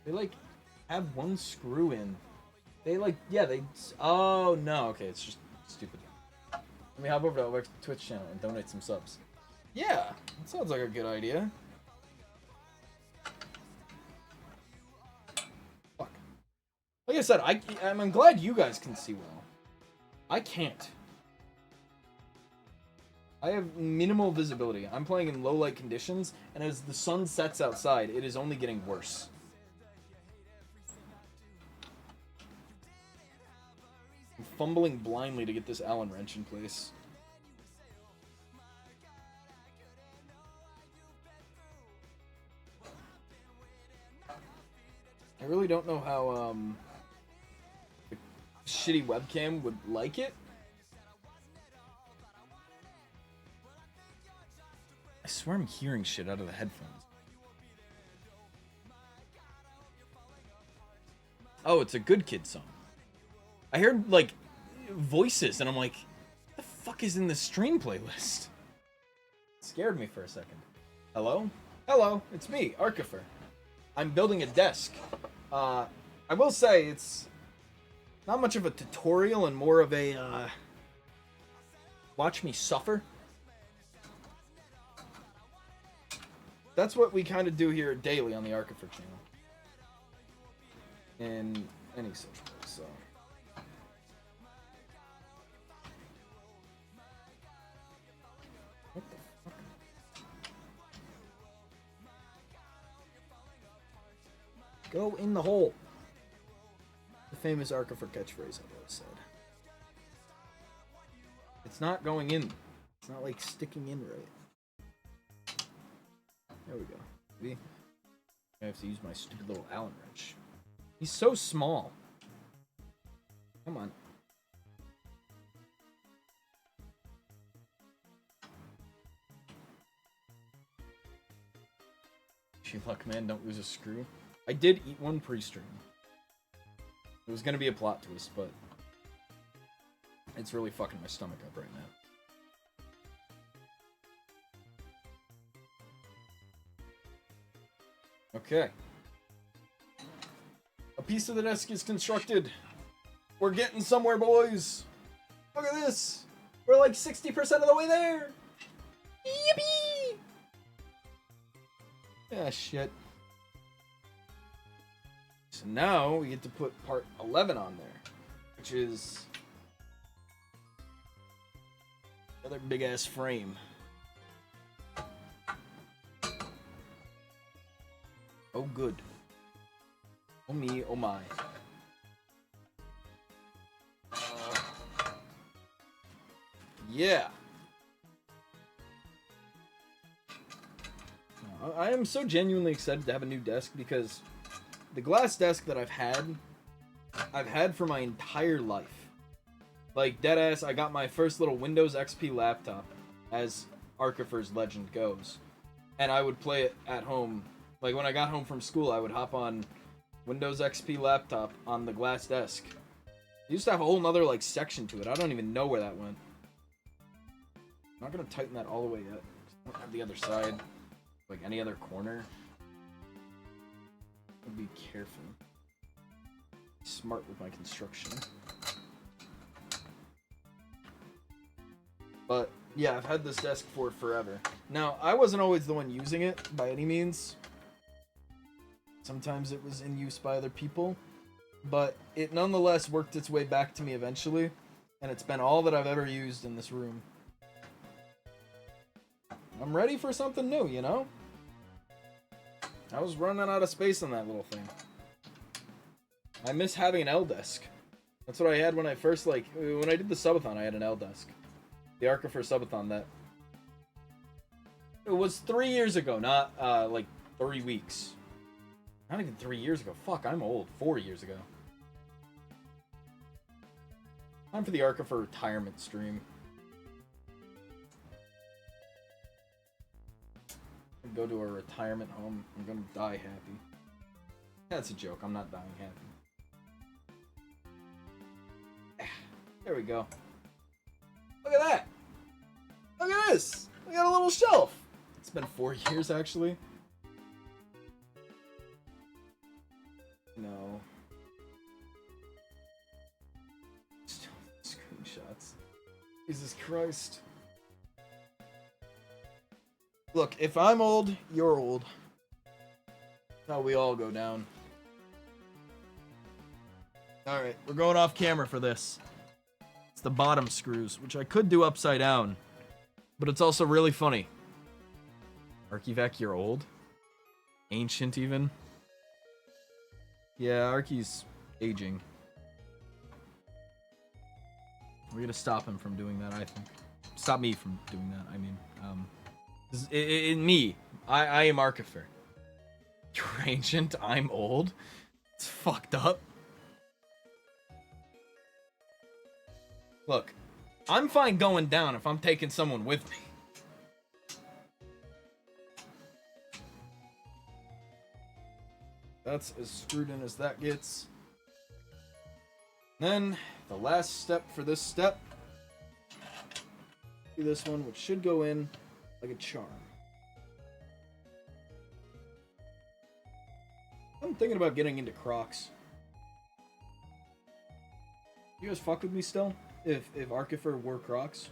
They like have one screw in. They like, yeah, they. Oh no, okay, it's just stupid. Let me hop over to Ovek's Twitch channel and donate some subs. Yeah, that sounds like a good idea. Fuck. Like I said, I'm glad you guys can see well. I can't. I have minimal visibility. I'm playing in low light conditions, and as the sun sets outside, it is only getting worse. I'm fumbling blindly to get this Allen wrench in place. I really don't know how the shitty webcam would like it. I swear I'm hearing shit out of the headphones. Oh, it's a Good Kid song. I heard, like, voices, and I'm like, what the fuck is in the stream playlist? It scared me for a second. Hello? Hello, it's me, arkifer. I'm building a desk. I will say, it's not much of a tutorial and more of a, watch me suffer. That's what we kind of do here daily on the arkifer channel. In any such place, so. What the fuck? Go in the hole. The famous arkifer catchphrase I've always said. It's not going in. It's not like sticking in right. There we go. See? I have to use my stupid little Allen wrench. He's so small. Come on. Gee, luck, man, don't lose a screw. I did eat one pre-stream. It was gonna be a plot twist, but it's really fucking my stomach up right now. Okay. A piece of the desk is constructed. We're getting somewhere, boys. Look at this. We're like 60% of the way there. Yippee! Yeah, shit. So now we get to put part 11 on there, which is another big ass frame. Oh, good. Oh me, oh my. Yeah. I am so genuinely excited to have a new desk because the glass desk that I've had for my entire life. Like, deadass, I got my first little Windows XP laptop, as Arkifer's legend goes. And I would play it at home. Like, when I got home from school, I would hop on Windows XP laptop on the glass desk. It used to have a whole nother, like, section to it. I don't even know where that went. I'm not gonna tighten that all the way yet. I don't have the other side. Like, any other corner. I'll be careful. Smart with my construction. But, yeah, I've had this desk for forever. Now, I wasn't always the one using it, by any means. Sometimes it was in use by other people. But it nonetheless worked its way back to me eventually. And it's been all that I've ever used in this room. I'm ready for something new, you know? I was running out of space on that little thing. I miss having an L desk. That's what I had when I first, like, when I did the subathon, I had an L desk. The arkifer subathon that... It was 3 years ago, not, like, 3 weeks. Not even 3 years ago. Fuck, I'm old. 4 years ago. Time for the arkifer retirement stream. Go to a retirement home. I'm gonna die happy. That's a joke. I'm not dying happy. There we go. Look at that! Look at this! We got a little shelf! It's been 4 years, actually. No. Still screenshots. Jesus Christ. Look, if I'm old, you're old. That's how we all go down. Alright, we're going off camera for this. It's the bottom screws, which I could do upside down. But it's also really funny. Archivec, you're old? Ancient, even? Yeah, Arky's aging. We're gonna stop him from doing that, I think. Stop me from doing that, I mean. In me, I am Arkifer. You're ancient, I'm old. It's fucked up. Look, I'm fine going down if I'm taking someone with me. That's as screwed in as that gets. Then, the last step for this step. Do this one, which should go in like a charm. I'm thinking about getting into Crocs. You guys fuck with me still? If Arkifer wore Crocs?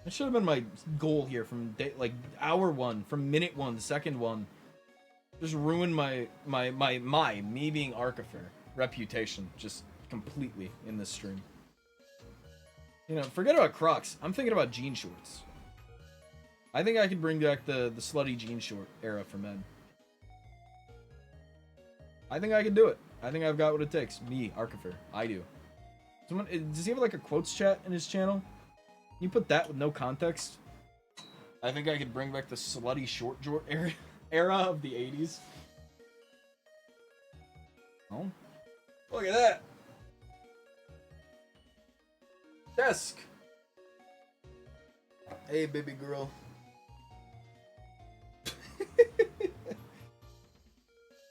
That should have been my goal here from day, like hour one, from minute one, second one. Just ruin me being Arkifer reputation just completely in this stream. You know, forget about Crocs. I'm thinking about jean shorts. I think I could bring back the slutty jean short era for men. I think I could do it. I think I've got what it takes. Me, Arkifer. I do. Someone, does he have like a quotes chat in his channel? You put that with no context. I think I could bring back the slutty short era of the 80s. Oh, look at that. Desk. Hey, baby girl.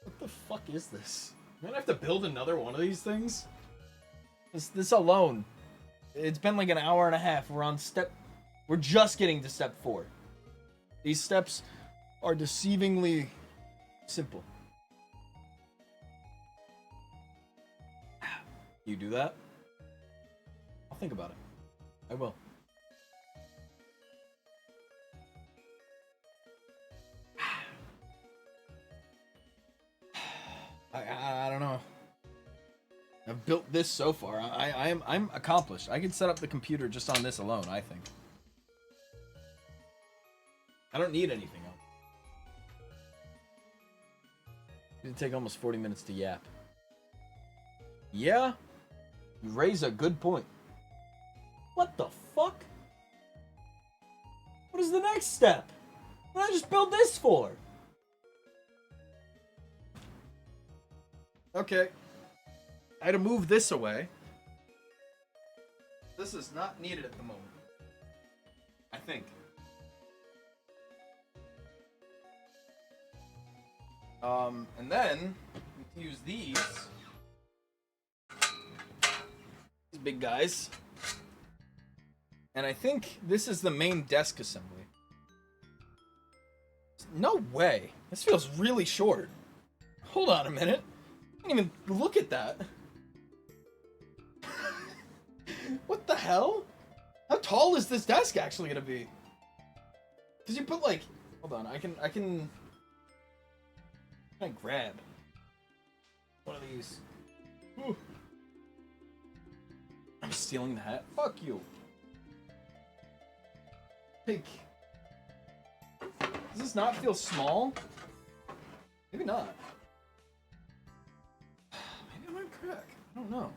What the fuck is this? I'm gonna have to build another one of these things? This alone. It's been like an hour and a half. We're on step We're just getting to step 4. These steps are deceivingly simple. You do that? I'll think about it. I will. I don't know. I've built this so far. I'm accomplished. I can set up the computer just on this alone, I think. I don't need anything else. It'd take almost 40 minutes to yap. Yeah? You raise a good point. What the fuck? What is the next step? What did I just build this for? Okay. I had to move this away. This is not needed at the moment. I think. And then we can use these big guys. And I think this is the main desk assembly. No way. This feels really short. Hold on a minute. I didn't even look at that. What the hell? How tall is this desk actually gonna be? Cause you put like, hold on, I can grab one of these. Ooh. I'm stealing the hat. Fuck you. Like, does this not feel small? Maybe not. Maybe I'm on crack. I don't know.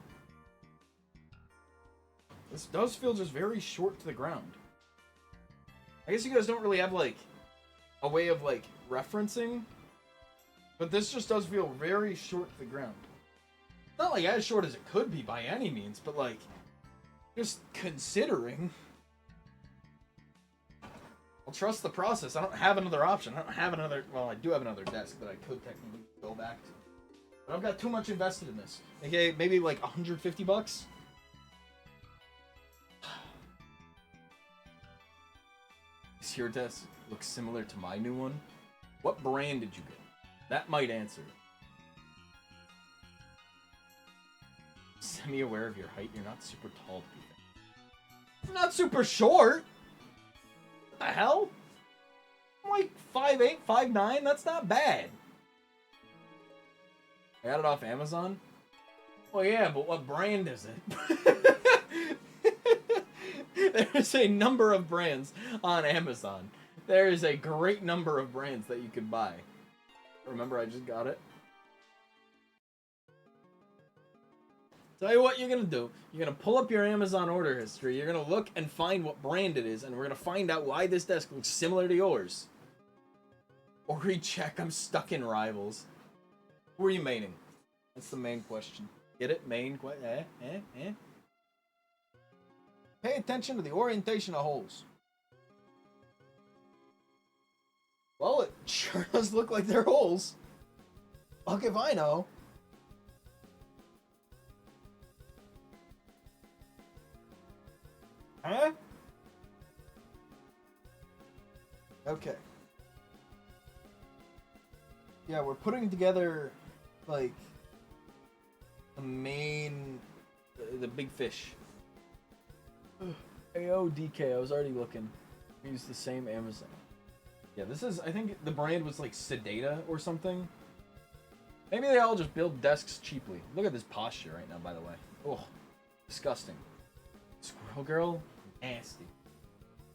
This does feel just very short to the ground. I guess you guys don't really have, like, a way of, like, referencing. But this just does feel very short to the ground. Not, like, as short as it could be by any means, but, like, just considering. I'll trust the process. I don't have another option. I don't have another... Well, I do have another desk that I could technically go back to. But I've got too much invested in this. Okay, maybe, like, 150 bucks? Does your desk look similar to my new one? What brand did you get? That might answer. Semi-aware of your height. You're not super tall to be fair. I'm not super short. What the hell? I'm like 5'8", 5'9". That's not bad. I got it off Amazon. Well, yeah, but what brand is it? There's a number of brands on Amazon. There is a great number of brands that you could buy. Remember, I just got it. Tell you what you're gonna do. You're gonna pull up your Amazon order history. You're gonna look and find what brand it is, and we're gonna find out why this desk looks similar to yours. Or recheck. I'm stuck in Rivals. Who are you maining? That's the main question. Get it? Main? Pay attention to the orientation of holes. Well, it sure does look like they're holes. Fuck if I know. Huh? Okay. Yeah, we're putting together, like, the main... the big fish. AODK, I was already looking. We use the same Amazon. Yeah, this is, I think the brand was like Sedata or something. Maybe they all just build desks cheaply. Look at this posture right now, by the way. Oh, disgusting. Squirrel Girl? Nasty.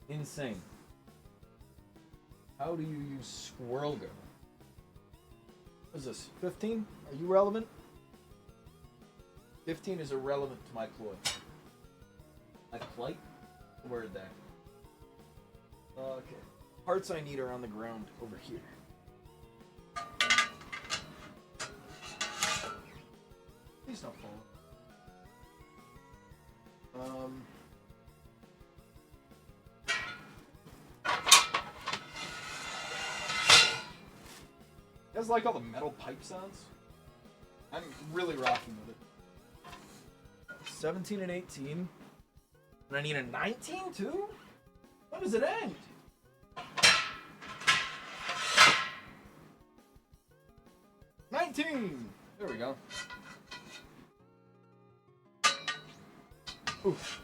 Insane. How do you use Squirrel Girl? What is this? 15? Are you relevant? 15 is irrelevant to my ploy. My plight? Where are they? Okay. Parts I need are on the ground over here. Please don't fall. You guys like all the metal pipe sounds? I'm really rocking with it. 17 and 18. And I need a 19 too? How does it end? $19. There we go. Oof.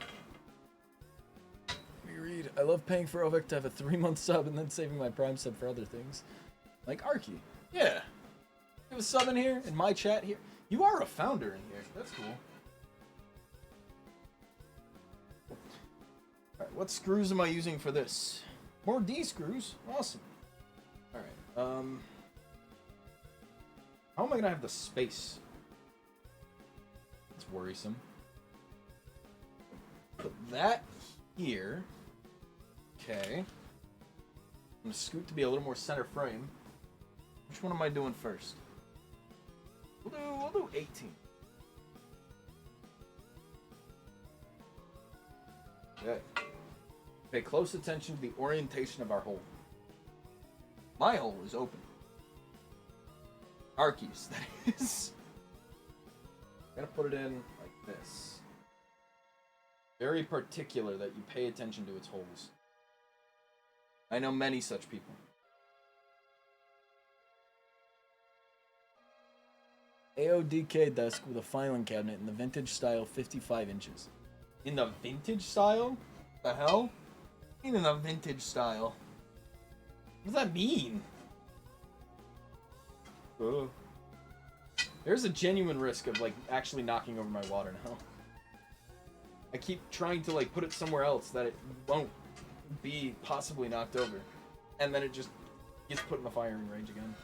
We read. I love paying for Ovek to have a 3-month sub and then saving my Prime sub for other things, like Arky. Yeah. You have a sub in here in my chat here. You are a founder in here. That's cool. All right, what screws am I using for this? More D screws. Awesome. All right. How am I gonna have the space? It's worrisome. Put that here. Okay. I'm gonna scoot to be a little more center frame. Which one am I doing first? We'll do 18. Okay. Pay close attention to the orientation of our hole. My hole is open. Arky's, that is. I'm gonna put it in like this. Very particular that you pay attention to its holes. I know many such people. AODK desk with a filing cabinet in the vintage style, 55 inches. In the vintage style? The hell? In the vintage style. What does that mean? Ugh. There's a genuine risk of like actually knocking over my water now. I keep trying to like put it somewhere else that it won't be possibly knocked over. And then it just gets put in the firing range again.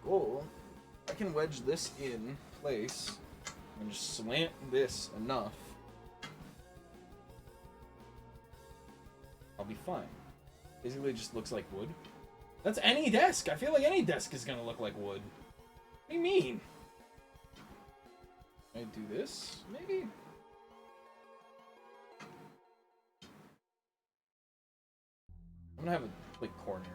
Cool. I can wedge this in place and just slant this enough. I'll be fine. Basically, it just looks like wood. That's any desk. I feel like any desk is gonna look like wood. What do you mean? Can I do this? Maybe? I'm gonna have a like coronary.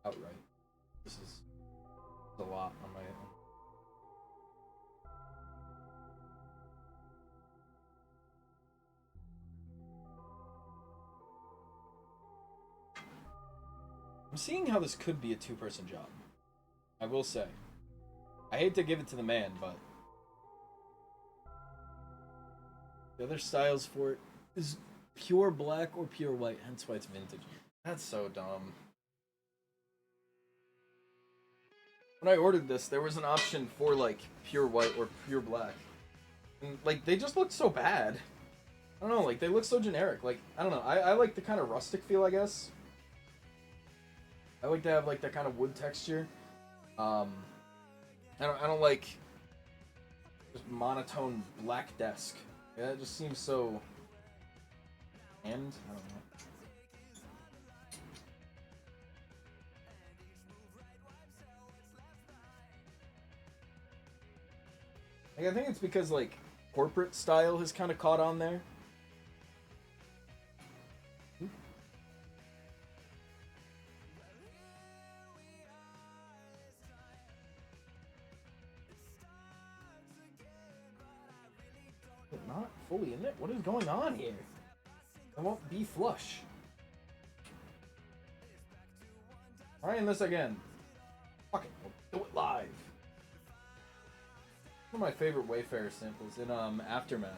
Outright. This is a lot on my own. I'm seeing how this could be a two-person job. I will say. I hate to give it to the man, but the other styles for it is pure black or pure white, hence why it's vintage. That's so dumb. When I ordered this, there was an option for like pure white or pure black. And like they just looked so bad. I don't know, like they look so generic. Like, I don't know. I like the kind of rustic feel, I guess. I like to have like that kind of wood texture. I don't like just monotone black desk. Yeah, it just seems so I don't know. Like, I think it's because like corporate style has kind of caught on there. Not fully in it. What is going on here? I won't be flush. Trying this again. Fuck it, we'll do it live. One of my favorite Wayfarer samples in Aftermath.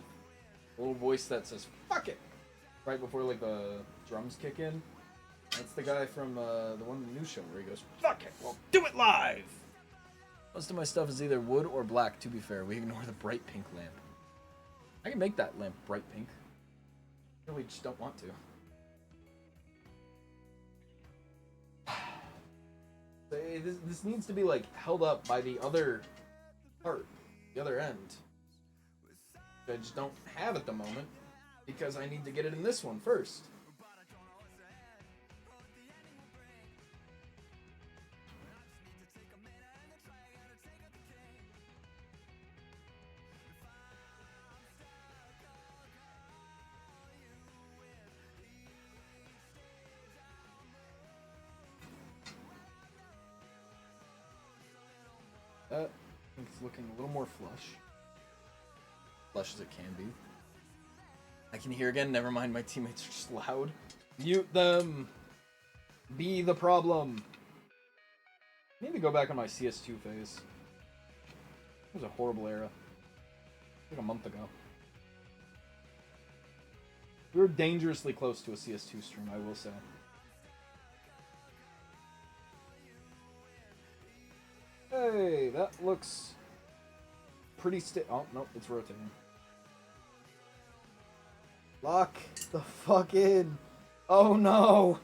A little voice that says "fuck it" right before like the drums kick in. That's the guy from the one in the new show where he goes "fuck it, we'll do it live." Most of my stuff is either wood or black. To be fair, we ignore the bright pink lamp. I can make that lamp bright pink. I really just don't want to. This needs to be like held up by the other part, the other end. I just don't have at the moment because I need to get it in this one first. I think it's looking a little more flush. plush as it can be. I can hear again. Never mind, my teammates are just loud. Mute them. Be the problem. Maybe go back on my CS2 phase. It was a horrible era. Like a month ago. We were dangerously close to a CS2 stream, I will say. Hey, that looks pretty oh, no, it's rotating. Lock the fuck in. Oh no.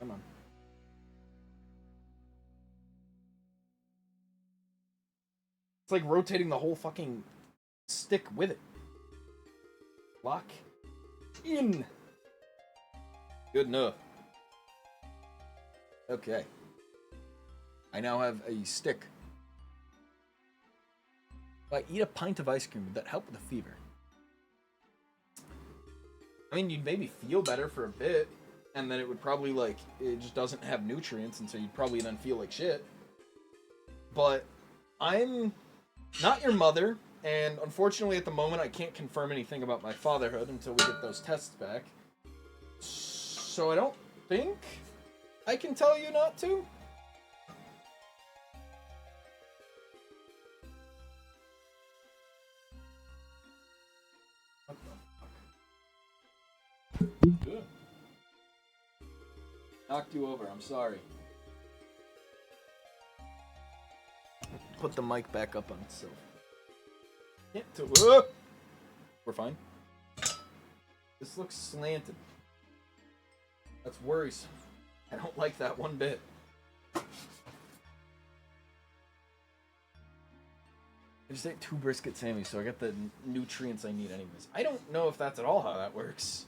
Come on. It's like rotating the whole fucking stick with it. Lock in. Good enough. Okay. I now have a stick. If I eat a pint of ice cream, would that help with the fever? I mean, you'd maybe feel better for a bit, and then it would probably, like, it just doesn't have nutrients, and so you'd probably then feel like shit. But I'm not your mother, and unfortunately at the moment I can't confirm anything about my fatherhood until we get those tests back. So I don't think I can tell you not to. What the fuck? Good. Knocked you over, I'm sorry. Put the mic back up on itself. We're fine. This looks slanted. That's worrisome. I don't like that one bit. I just ate 2 brisket Sammys, so I get the nutrients I need anyways. I don't know if that's at all how that works.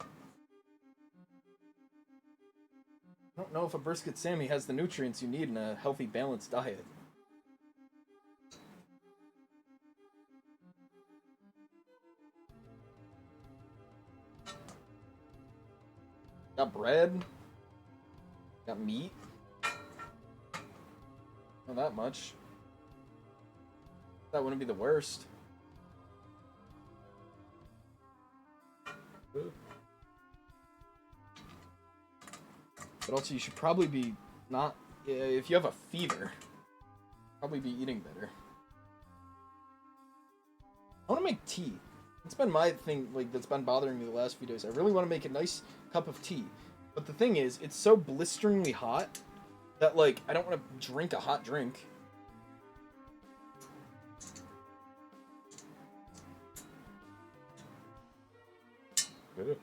I don't know if a brisket Sammy has the nutrients you need in a healthy, balanced diet. Got bread. Got meat. Not that much. That wouldn't be the worst. But also, you should probably be not... If you have a fever, probably be eating better. I want to make tea. It's been my thing, like, that's been bothering me the last few days. I really want to make a nice cup of tea. But the thing is, it's so blisteringly hot that, like, I don't want to drink a hot drink. Good.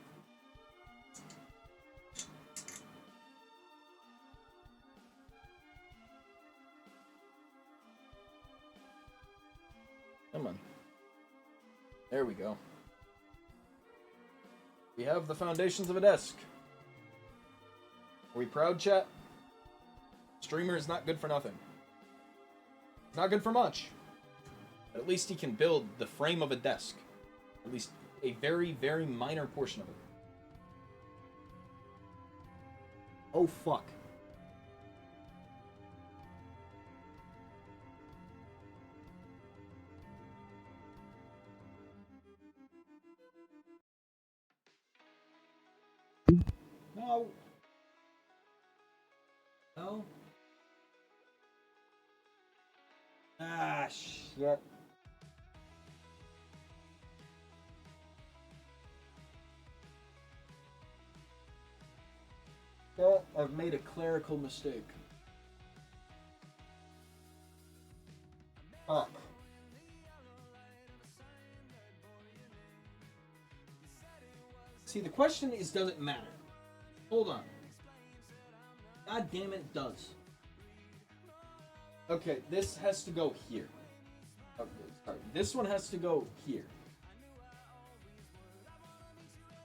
Come on. There we go. We have the foundations of a desk. Are we proud, chat? Streamer is not good for nothing. It's not good for much. But at least he can build the frame of a desk. At least a very, very minor portion of it. Oh, fuck. No. No. Ah, shit. Yeah, I've made a clerical mistake. Fuck. See, the question is, does it matter? Hold on. God damn it, it does. Okay, this has to go here. Okay, sorry. This one has to go here.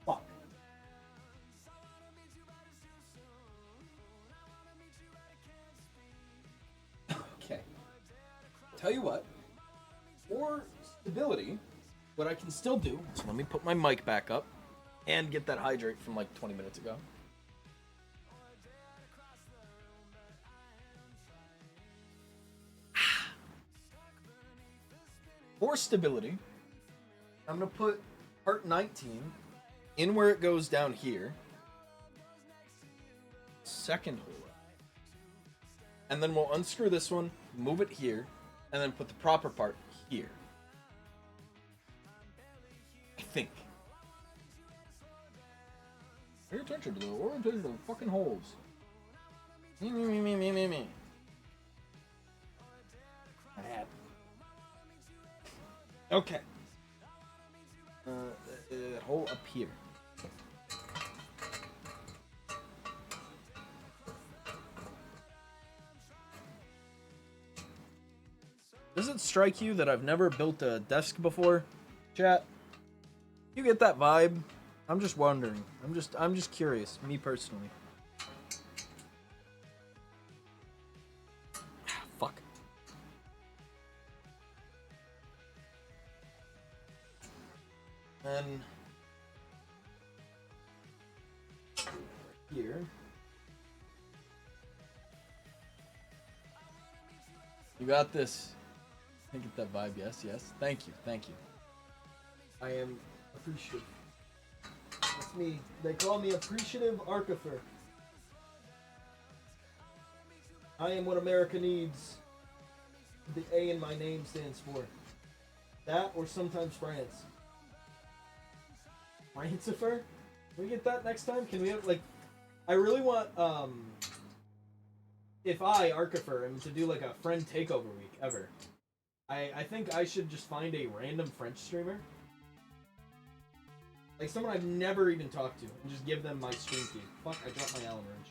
Fuck. Okay. Tell you what. For stability, what I can still do, so let me put my mic back up and get that hydrate from like 20 minutes ago. For stability, I'm going to put part 19 in where it goes down here. Second hole. And then we'll unscrew this one, move it here, and then put the proper part here. I think. Pay attention to the orientation of the fucking holes. Me. Okay. Hole up here. Does it strike you that I've never built a desk before, chat? You get that vibe? I'm just wondering. I'm just curious, me personally. Fuck. And here. You got this. I get that vibe, yes. Thank you. I am appreciative. That's me. They call me appreciative arkifer. I am what America needs. The A in my name stands for. That or sometimes France. Francifer? Can we get that next time? Can we have, like... I really want, if I, arkifer, am to do, like, a friend takeover week, ever. I think I should just find a random French streamer. Like someone I've never even talked to. And just give them my stream key. Fuck, I dropped my Allen wrench.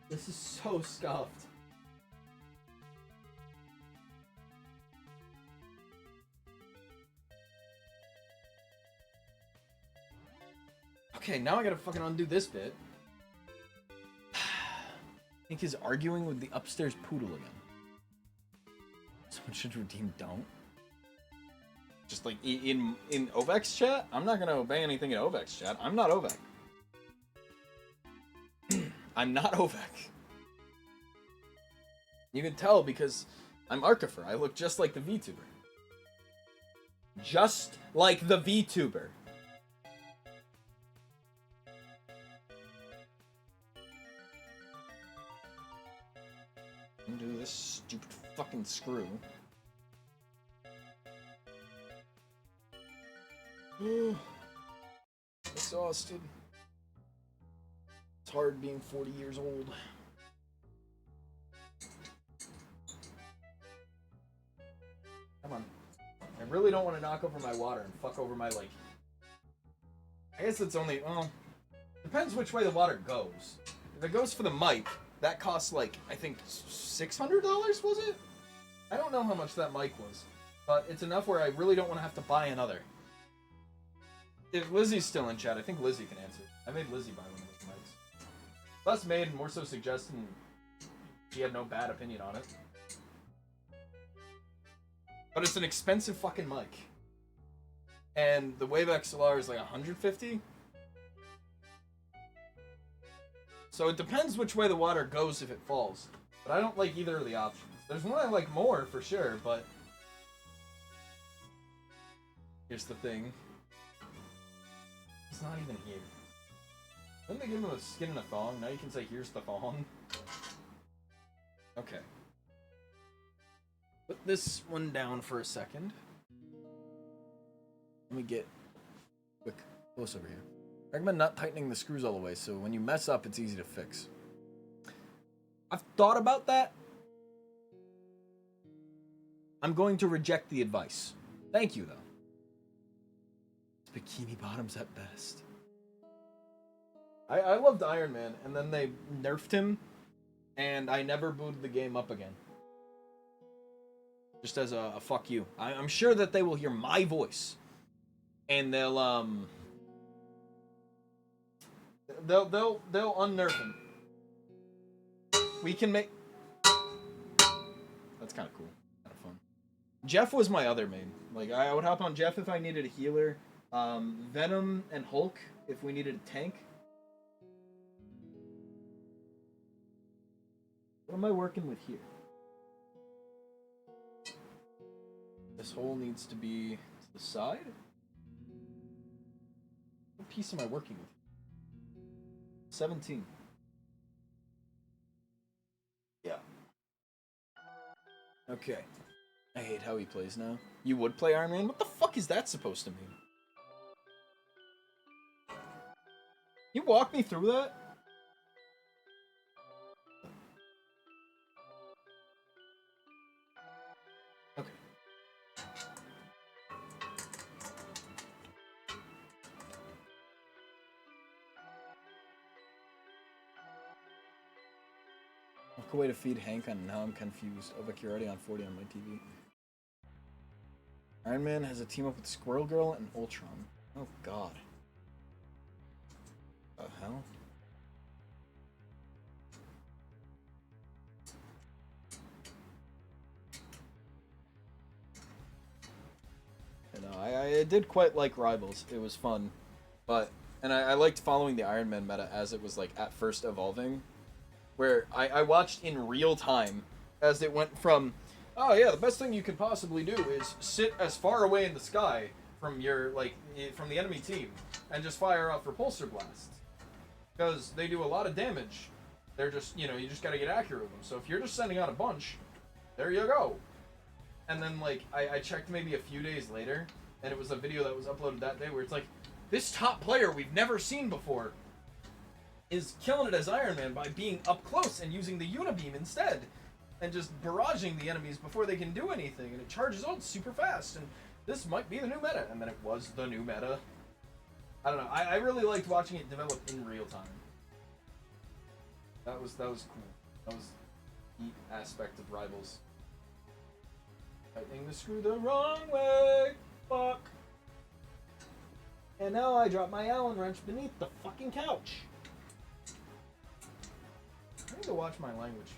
This is so scuffed. Okay, now I gotta fucking undo this bit. I think he's arguing with the upstairs poodle again. Someone should redeem don't. Just like in Ovek's chat? I'm not gonna obey anything in Ovek's chat. I'm not Ovek. I'm not Ovek. You can tell because I'm arkifer. I look just like the VTuber. Just like the VTuber. Undo this stupid fucking screw. Exhausted. It's hard being 40 years old. Come on. I really don't want to knock over my water and fuck over my, like... I guess it's only... Well, depends which way the water goes. If it goes for the mic, that costs, like, I think $600, was it? I don't know how much that mic was. But it's enough where I really don't want to have to buy another. If Lizzie's still in chat, I think Lizzie can answer. I made Lizzie buy one of those mics. Less made and more so suggesting she had no bad opinion on it. But it's an expensive fucking mic. And the Wave XLR is like $150. So it depends which way the water goes if it falls. But I don't like either of the options. There's one I like more for sure, but... Here's the thing. It's not even here. Didn't they give him a skin and a thong? Now you can say, here's the thong. Okay. Put this one down for a second. Let me get quick close over here. I recommend not tightening the screws all the way, so when you mess up, it's easy to fix. I've thought about that. I'm going to reject the advice. Thank you, though. Bikini bottoms at best. I loved Iron Man, and then they nerfed him, and I never booted the game up again. Just as a fuck you. I'm sure that they will hear my voice, and they'll unnerf him. We can make... That's kind of cool. Kind of fun. Jeff was my other main. Like, I would hop on Jeff if I needed a healer. Venom and Hulk if we needed a tank. What am I working with here? This hole needs to be to the side. What piece am I working with? 17. Yeah. Okay. I hate how he plays now. You would play Iron Man? What the fuck is that supposed to mean? You walk me through that? Okay. Walk away to feed Hank on Now I'm Confused. Oh, like you're already on 40 on my TV. Iron Man has a team up with Squirrel Girl and Ultron. Oh god. The hell? You know, I did quite like Rivals. It was fun. And I liked following the Iron Man meta as it was like at first evolving. Where I watched in real time as it went from, oh yeah, the best thing you could possibly do is sit as far away in the sky from from the enemy team and just fire off repulsor blasts. Because they do a lot of damage. They're just, you just gotta get accurate with them. So if you're just sending out a bunch, there you go. And then, I checked maybe a few days later, and it was a video that was uploaded that day where it's like, this top player we've never seen before is killing it as Iron Man by being up close and using the Unibeam instead. And just barraging the enemies before they can do anything. And it charges out super fast. And this might be the new meta. And then it was the new meta. I don't know. I really liked watching it develop in real time. That was cool. That was the aspect of Rivals. Tightening the screw the wrong way. Fuck. And now I drop my Allen wrench beneath the fucking couch. I need to watch my language.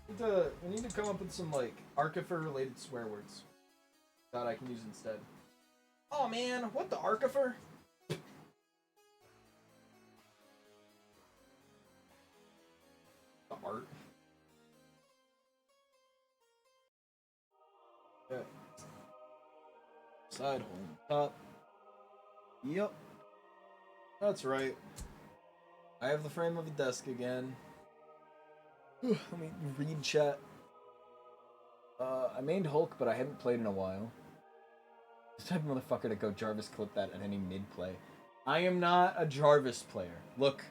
We need to come up with some, arkifer related swear words that I can use instead. Oh man, what the arkifer? The art. Okay. Side hole top. Yep. That's right. I have the frame of a desk again. Let me read chat. I mained Hulk, but I haven't played in a while. This type of motherfucker to go Jarvis clip that at any mid-play. I am not a Jarvis player. Look.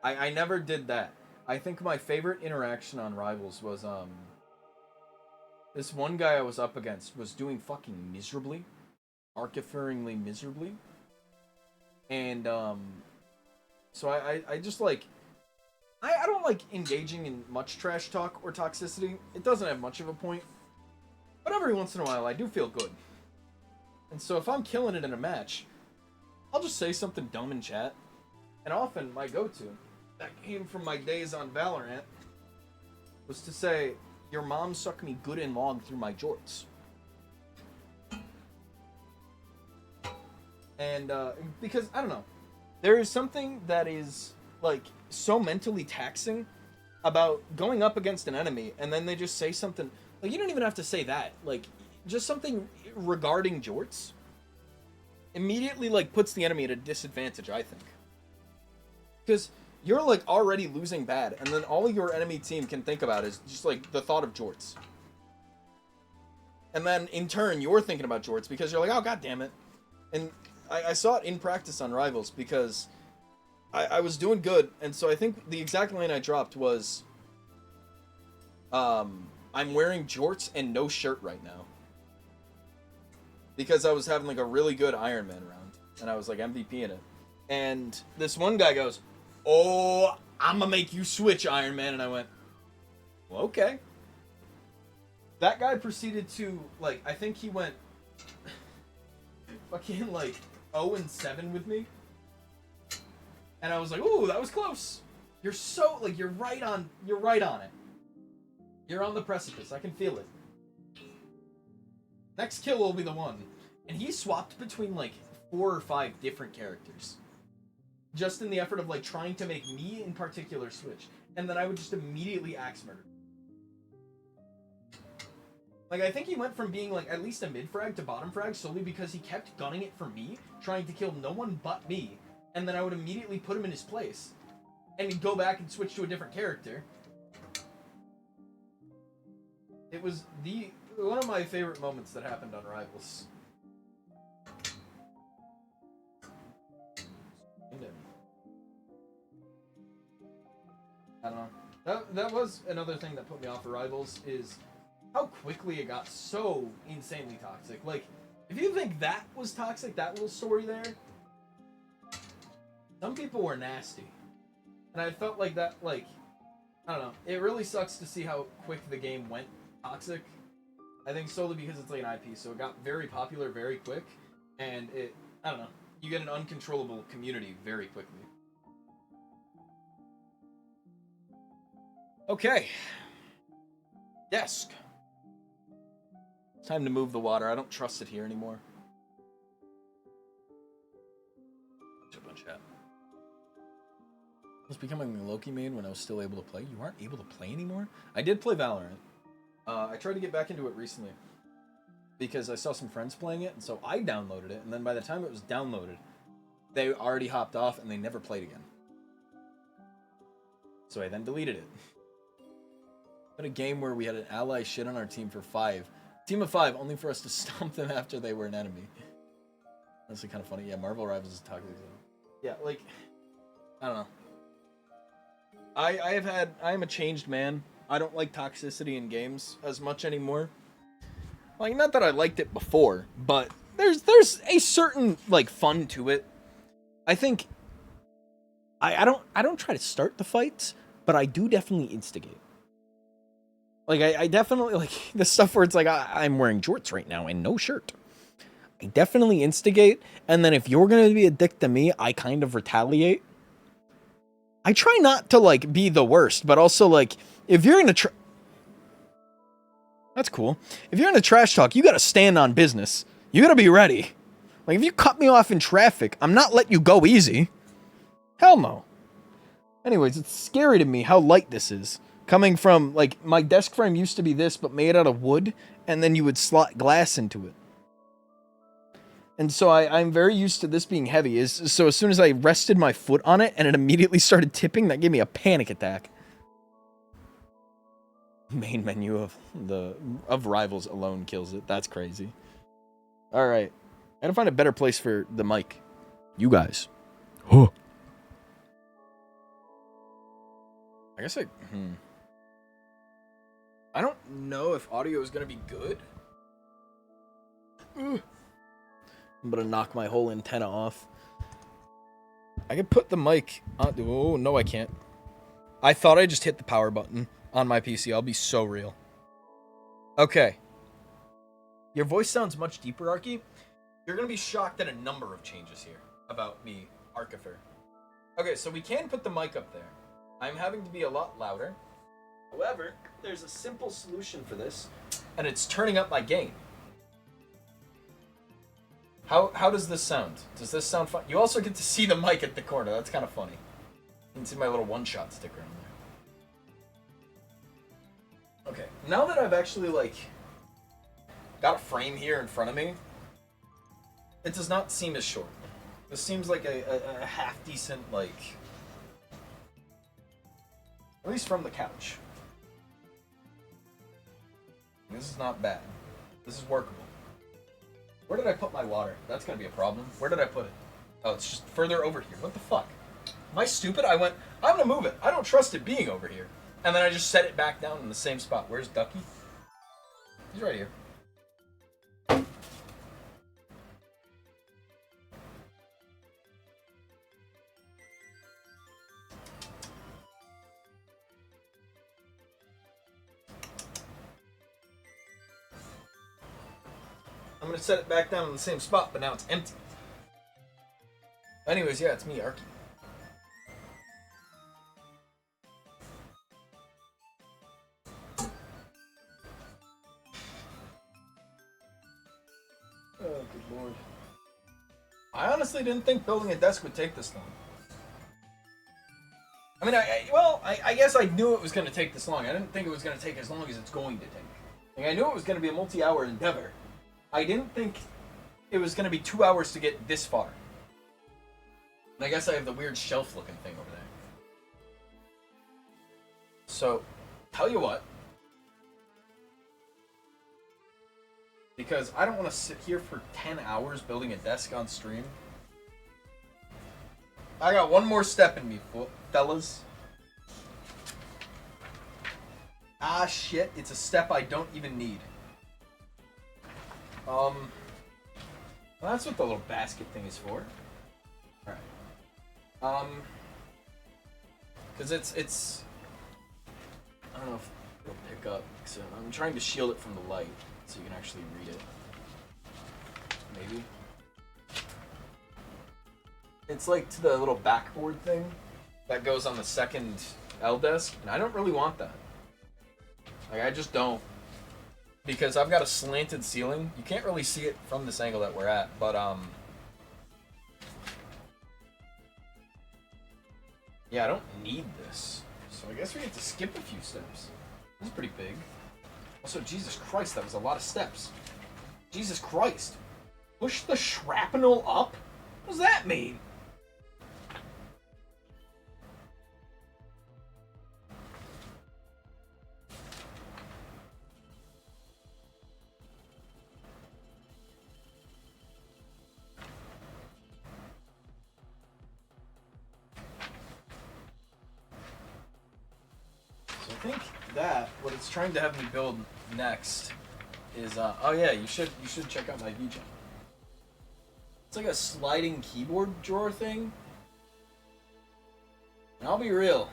I never did that. I think my favorite interaction on Rivals was, this one guy I was up against was doing fucking miserably. Arkiferingly miserably. And, so I just, I don't like engaging in much trash talk or toxicity. It doesn't have much of a point. But every once in a while, I do feel good. And so if I'm killing it in a match, I'll just say something dumb in chat. And often, my go-to, that came from my days on Valorant, was to say, your mom sucked me good and long through my jorts. And, because, I don't know, there is something that is, so mentally taxing about going up against an enemy, and then they just say something, you don't even have to say that, just something regarding jorts immediately, puts the enemy at a disadvantage, I think. Because you're, already losing bad, and then all your enemy team can think about is just, the thought of jorts. And then, in turn, you're thinking about jorts because you're like, oh, god damn it. And I saw it in practice on Rivals because I was doing good, and so I think the exact line I dropped was, I'm wearing jorts and no shirt right now. Because I was having, a really good Iron Man round, and I was, MVP in it. And this one guy goes, oh, I'm gonna make you switch, Iron Man, and I went, well, okay. That guy proceeded to, I think he went fucking, 0-7 with me. And I was like, ooh, that was close. You're so, you're right on it. You're on the precipice. I can feel it. Next kill will be the one. And he swapped between, 4 or 5 different characters. Just in the effort of, trying to make me in particular switch. and then I would just immediately axe murder. Like, I think he went from being, like, at least a mid-frag to bottom-frag solely because he kept gunning it for me, trying to kill no one but me, and then I would immediately put him in his place. And he'd go back and switch to a different character. It was one of my favorite moments that happened on Rivals. I don't know. That was another thing that put me off of Rivals is how quickly it got so insanely toxic. Like, if you think that was toxic, that little story there, some people were nasty. And I felt like that, like, I don't know. It really sucks to see how quick the game went toxic. I think solely because it's like an IP, so it got very popular very quick, and I don't know. You get an uncontrollable community very quickly. Okay. Desk. Time to move the water. I don't trust it here anymore. I was becoming a Loki main when I was still able to play. You aren't able to play anymore? I did play Valorant. I tried to get back into it recently because I saw some friends playing it, and so I downloaded it, and then by the time it was downloaded, they already hopped off and they never played again. So I then deleted it. But a game where we had an ally shit on our team for 5. Team of 5, only for us to stomp them after they were an enemy. That's kind of funny. Yeah, Marvel Rivals is toxic. Yeah, like, I don't know. I am a changed man. I don't like toxicity in games as much anymore. Like, not that I liked it before, but there's a certain, like, fun to it. I think I don't try to start the fights, but I do definitely instigate. Like, I definitely, like, the stuff where it's like, I'm wearing jorts right now and no shirt. I definitely instigate, and then if you're going to be a dick to me, I kind of retaliate. I try not to, like, be the worst, but also, like, if you're in a that's cool. If you're in a trash talk, you gotta stand on business. You gotta be ready. Like, if you cut me off in traffic, I'm not letting you go easy. Hell no. Anyways, it's scary to me how light this is. Coming from, like, my desk frame used to be this, but made out of wood, and then you would slot glass into it. And so I'm very used to this being heavy. So as soon as I rested my foot on it and it immediately started tipping, that gave me a panic attack. Main menu of Rivals alone kills it. That's crazy. All right. I gotta find a better place for the mic. You guys. Huh. I guess I don't know if audio is gonna be good. I'm gonna knock my whole antenna off. I could put the mic on. Oh, no, I can't. I thought I just hit the power button on my PC. I'll be so real. Okay. Your voice sounds much deeper, Arky. You're gonna be shocked at a number of changes here about me, arkifer. Okay, so we can put the mic up there. I'm having to be a lot louder. However, there's a simple solution for this, and it's turning up my gain. How does this sound? Does this sound fun? You also get to see the mic at the corner. That's kind of funny. You can see my little one-shot sticker on there. Okay, now that I've actually, like, got a frame here in front of me, it does not seem as short. This seems like a half-decent, like, at least from the couch. This is not bad. This is workable. Where did I put my water? That's gonna be a problem. Where did I put it? Oh, it's just further over here. What the fuck? Am I stupid? I'm gonna move it. I don't trust it being over here. And then I just set it back down in the same spot. Where's Ducky? He's right here. I'm gonna set it back down in the same spot, but now it's empty. Anyways, yeah, it's me, Arky. Oh, good lord. I honestly didn't think building a desk would take this long. I mean, I guess I knew it was going to take this long. I didn't think it was going to take as long as it's going to take. Like, I knew it was going to be a multi-hour endeavor. I didn't think it was going to be 2 hours to get this far. And I guess I have the weird shelf-looking thing over there. So, tell you what. Because I don't want to sit here for 10 hours building a desk on stream. I got one more step in me, fellas. Ah, shit. It's a step I don't even need. Well, that's what the little basket thing is for. Alright. Because it's... I don't know if it'll pick up. So I'm trying to shield it from the light so you can actually read it. Maybe. It's like to the little backboard thing that goes on the second L desk, and I don't really want that. Like, I just don't. Because I've got a slanted ceiling. You can't really see it from this angle that we're at, but, yeah, I don't need this. So I guess we have to skip a few steps. This is pretty big. Also, Jesus Christ, that was a lot of steps. Jesus Christ. Push the shrapnel up? What does that mean? I think that what it's trying to have me build next is oh yeah, you should check out my VJ. It's like a sliding keyboard drawer thing. And I'll be real,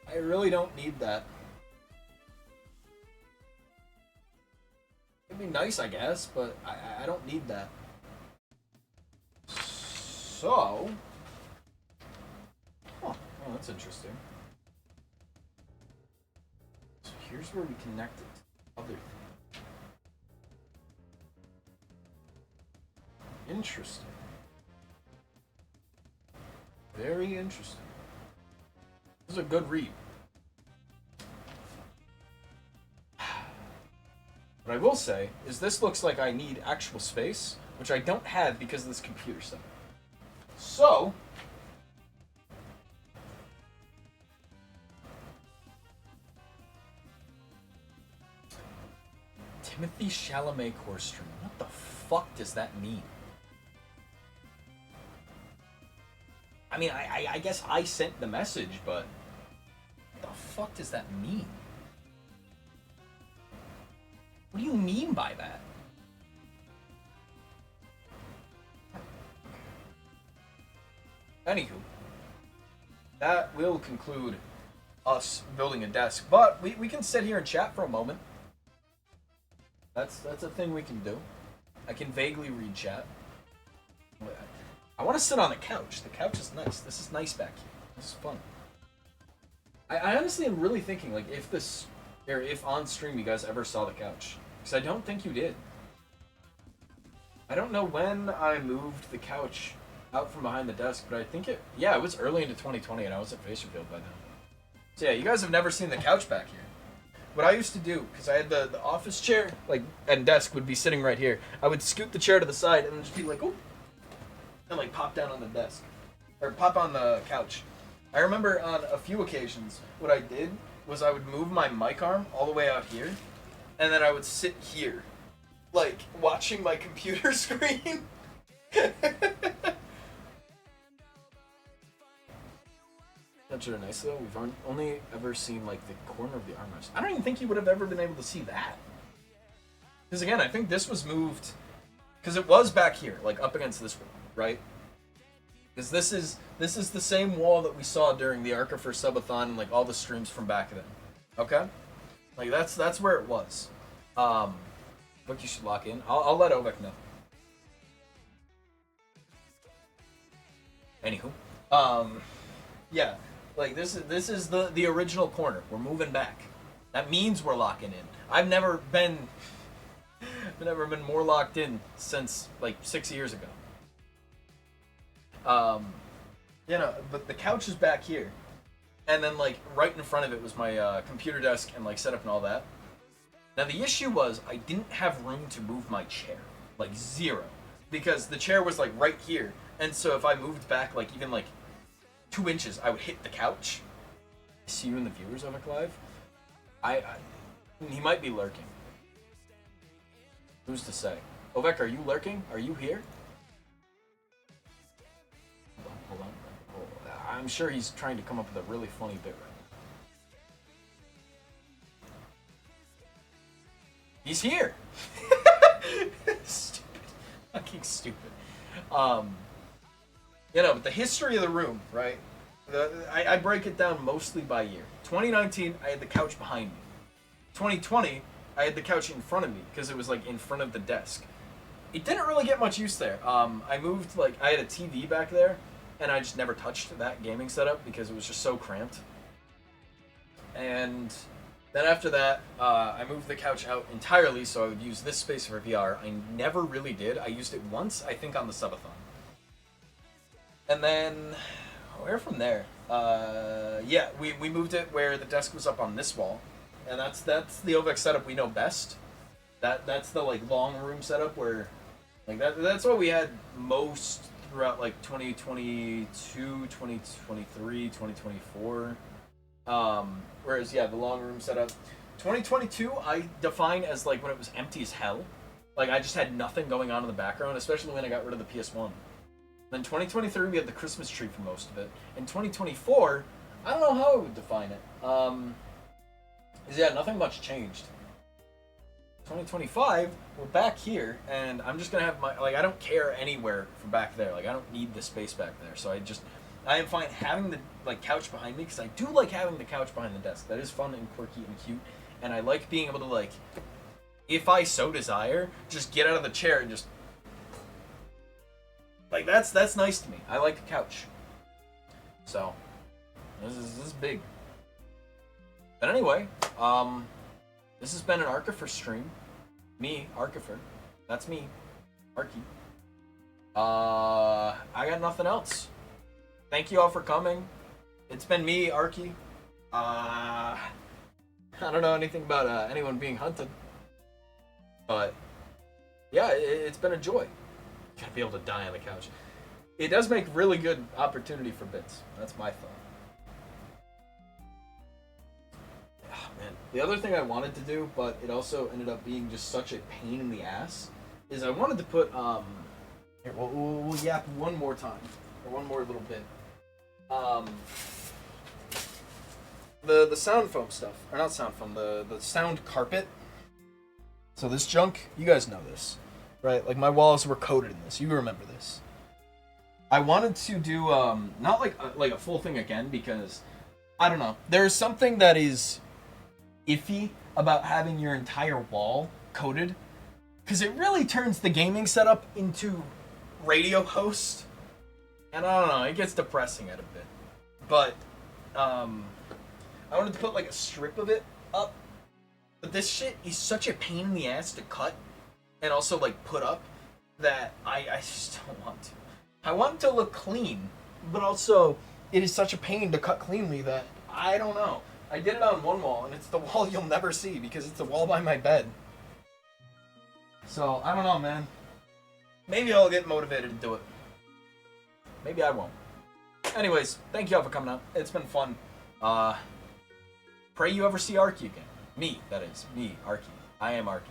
I really don't need that. It'd be nice, I guess, but I don't need that. So, oh, that's interesting. Here's where we connect it to other things. Interesting. Very interesting. This is a good read. What I will say is this looks like I need actual space, which I don't have because of this computer setup. So, Timothy Chalamet course stream. What the fuck does that mean? I mean, I guess I sent the message, but what the fuck does that mean? What do you mean by that? Anywho, that will conclude us building a desk, but we can sit here and chat for a moment. That's a thing we can do. I can vaguely read chat. I want to sit on the couch. The couch is nice. This is nice back here. This is fun. I honestly am really thinking, like, if on stream you guys ever saw the couch. Because I don't think you did. I don't know when I moved the couch out from behind the desk, but I think it was early into 2020 and I was at Facerfield by then. So yeah, you guys have never seen the couch back here. What I used to do, because I had the office chair, like, and desk would be sitting right here. I would scoot the chair to the side and then just be like, oh, and like pop down on the desk, or pop on the couch. I remember on a few occasions, what I did was I would move my mic arm all the way out here, and then I would sit here, like, watching my computer screen. That's really nice though. We've only ever seen like the corner of the armrest. I don't even think you would have ever been able to see that. Because again, I think this was moved, because it was back here, like up against this wall, right? Because this is the same wall that we saw during the Arkifer subathon and like all the streams from back then. Okay, like that's where it was. Look, you should lock in. I'll let Ovek know. Anywho, yeah. Like, this is the original corner. We're moving back. That means we're locking in. I've never been more locked in since, like, 6 years ago. You know, but the couch is back here. and then like right in front of it was my computer desk and like setup and all that. Now the issue was I didn't have room to move my chair, like zero, because the chair was like right here, and so if I moved back like even like 2 inches, I would hit the couch. See you in the viewers of it live. He might be lurking. Who's to say? Ovek, are you lurking? Are you here? Hold on. I'm sure he's trying to come up with a really funny bit right now. He's here! Stupid. Fucking stupid. You know, but the history of the room, right? I break it down mostly by year. 2019, I had the couch behind me. 2020, I had the couch in front of me because it was like in front of the desk. It didn't really get much use there. I moved, like, I had a TV back there, and I just never touched that gaming setup because it was just so cramped. And then after that, I moved the couch out entirely so I would use this space for VR. I never really did. I used it once, I think, on the subathon. And then, where from there? Yeah, we moved it where the desk was up on this wall. And that's the OVEX setup we know best. That's the like long room setup where, like that's what we had most throughout like 2022, 2023, 2024. Whereas yeah, the long room setup, 2022 I define as like when it was empty as hell. Like I just had nothing going on in the background, especially when I got rid of the PS1. Then 2023 we had the Christmas tree for most of it. In 2024, I don't know how I would define it. Yeah, nothing much changed. 2025, we're back here, and I'm just gonna have my, like, I don't care anywhere from back there. Like, I don't need the space back there, so I am fine having the, like, couch behind me, because I do like having the couch behind the desk. That is fun and quirky and cute, and I like being able to, like, if I so desire, just get out of the chair and just, like, that's nice to me. I like a couch. So, this is big. But anyway, this has been an arkifer stream. Me, arkifer. That's me, Arky. I got nothing else. Thank you all for coming. It's been me, Arky. I don't know anything about anyone being hunted. But, yeah, it's been a joy. Gotta be able to die on the couch. It does make really good opportunity for bits. That's my thought. Man. The other thing I wanted to do, but it also ended up being just such a pain in the ass, is I wanted to put, here, we'll yap one more time, or one more little bit. The sound foam stuff, or not sound foam, the sound carpet. So this junk, you guys know this, right? Like my walls were coated in this, you remember this. I wanted to do, not like a full thing again, because, I don't know, there's something that is iffy about having your entire wall coated, because it really turns the gaming setup into radio host, and I don't know, it gets depressing at a bit. But I wanted to put like a strip of it up, but this shit is such a pain in the ass to cut and also like put up that I just don't want to. I want it to look clean, but also it is such a pain to cut cleanly that I don't know. I did it on one wall, and it's the wall you'll never see because it's the wall by my bed. So, I don't know, man. Maybe I'll get motivated to do it. Maybe I won't. Anyways, thank y'all for coming out. It's been fun. Pray you ever see Arky again. Me, that is. Me, Arky. I am Arky.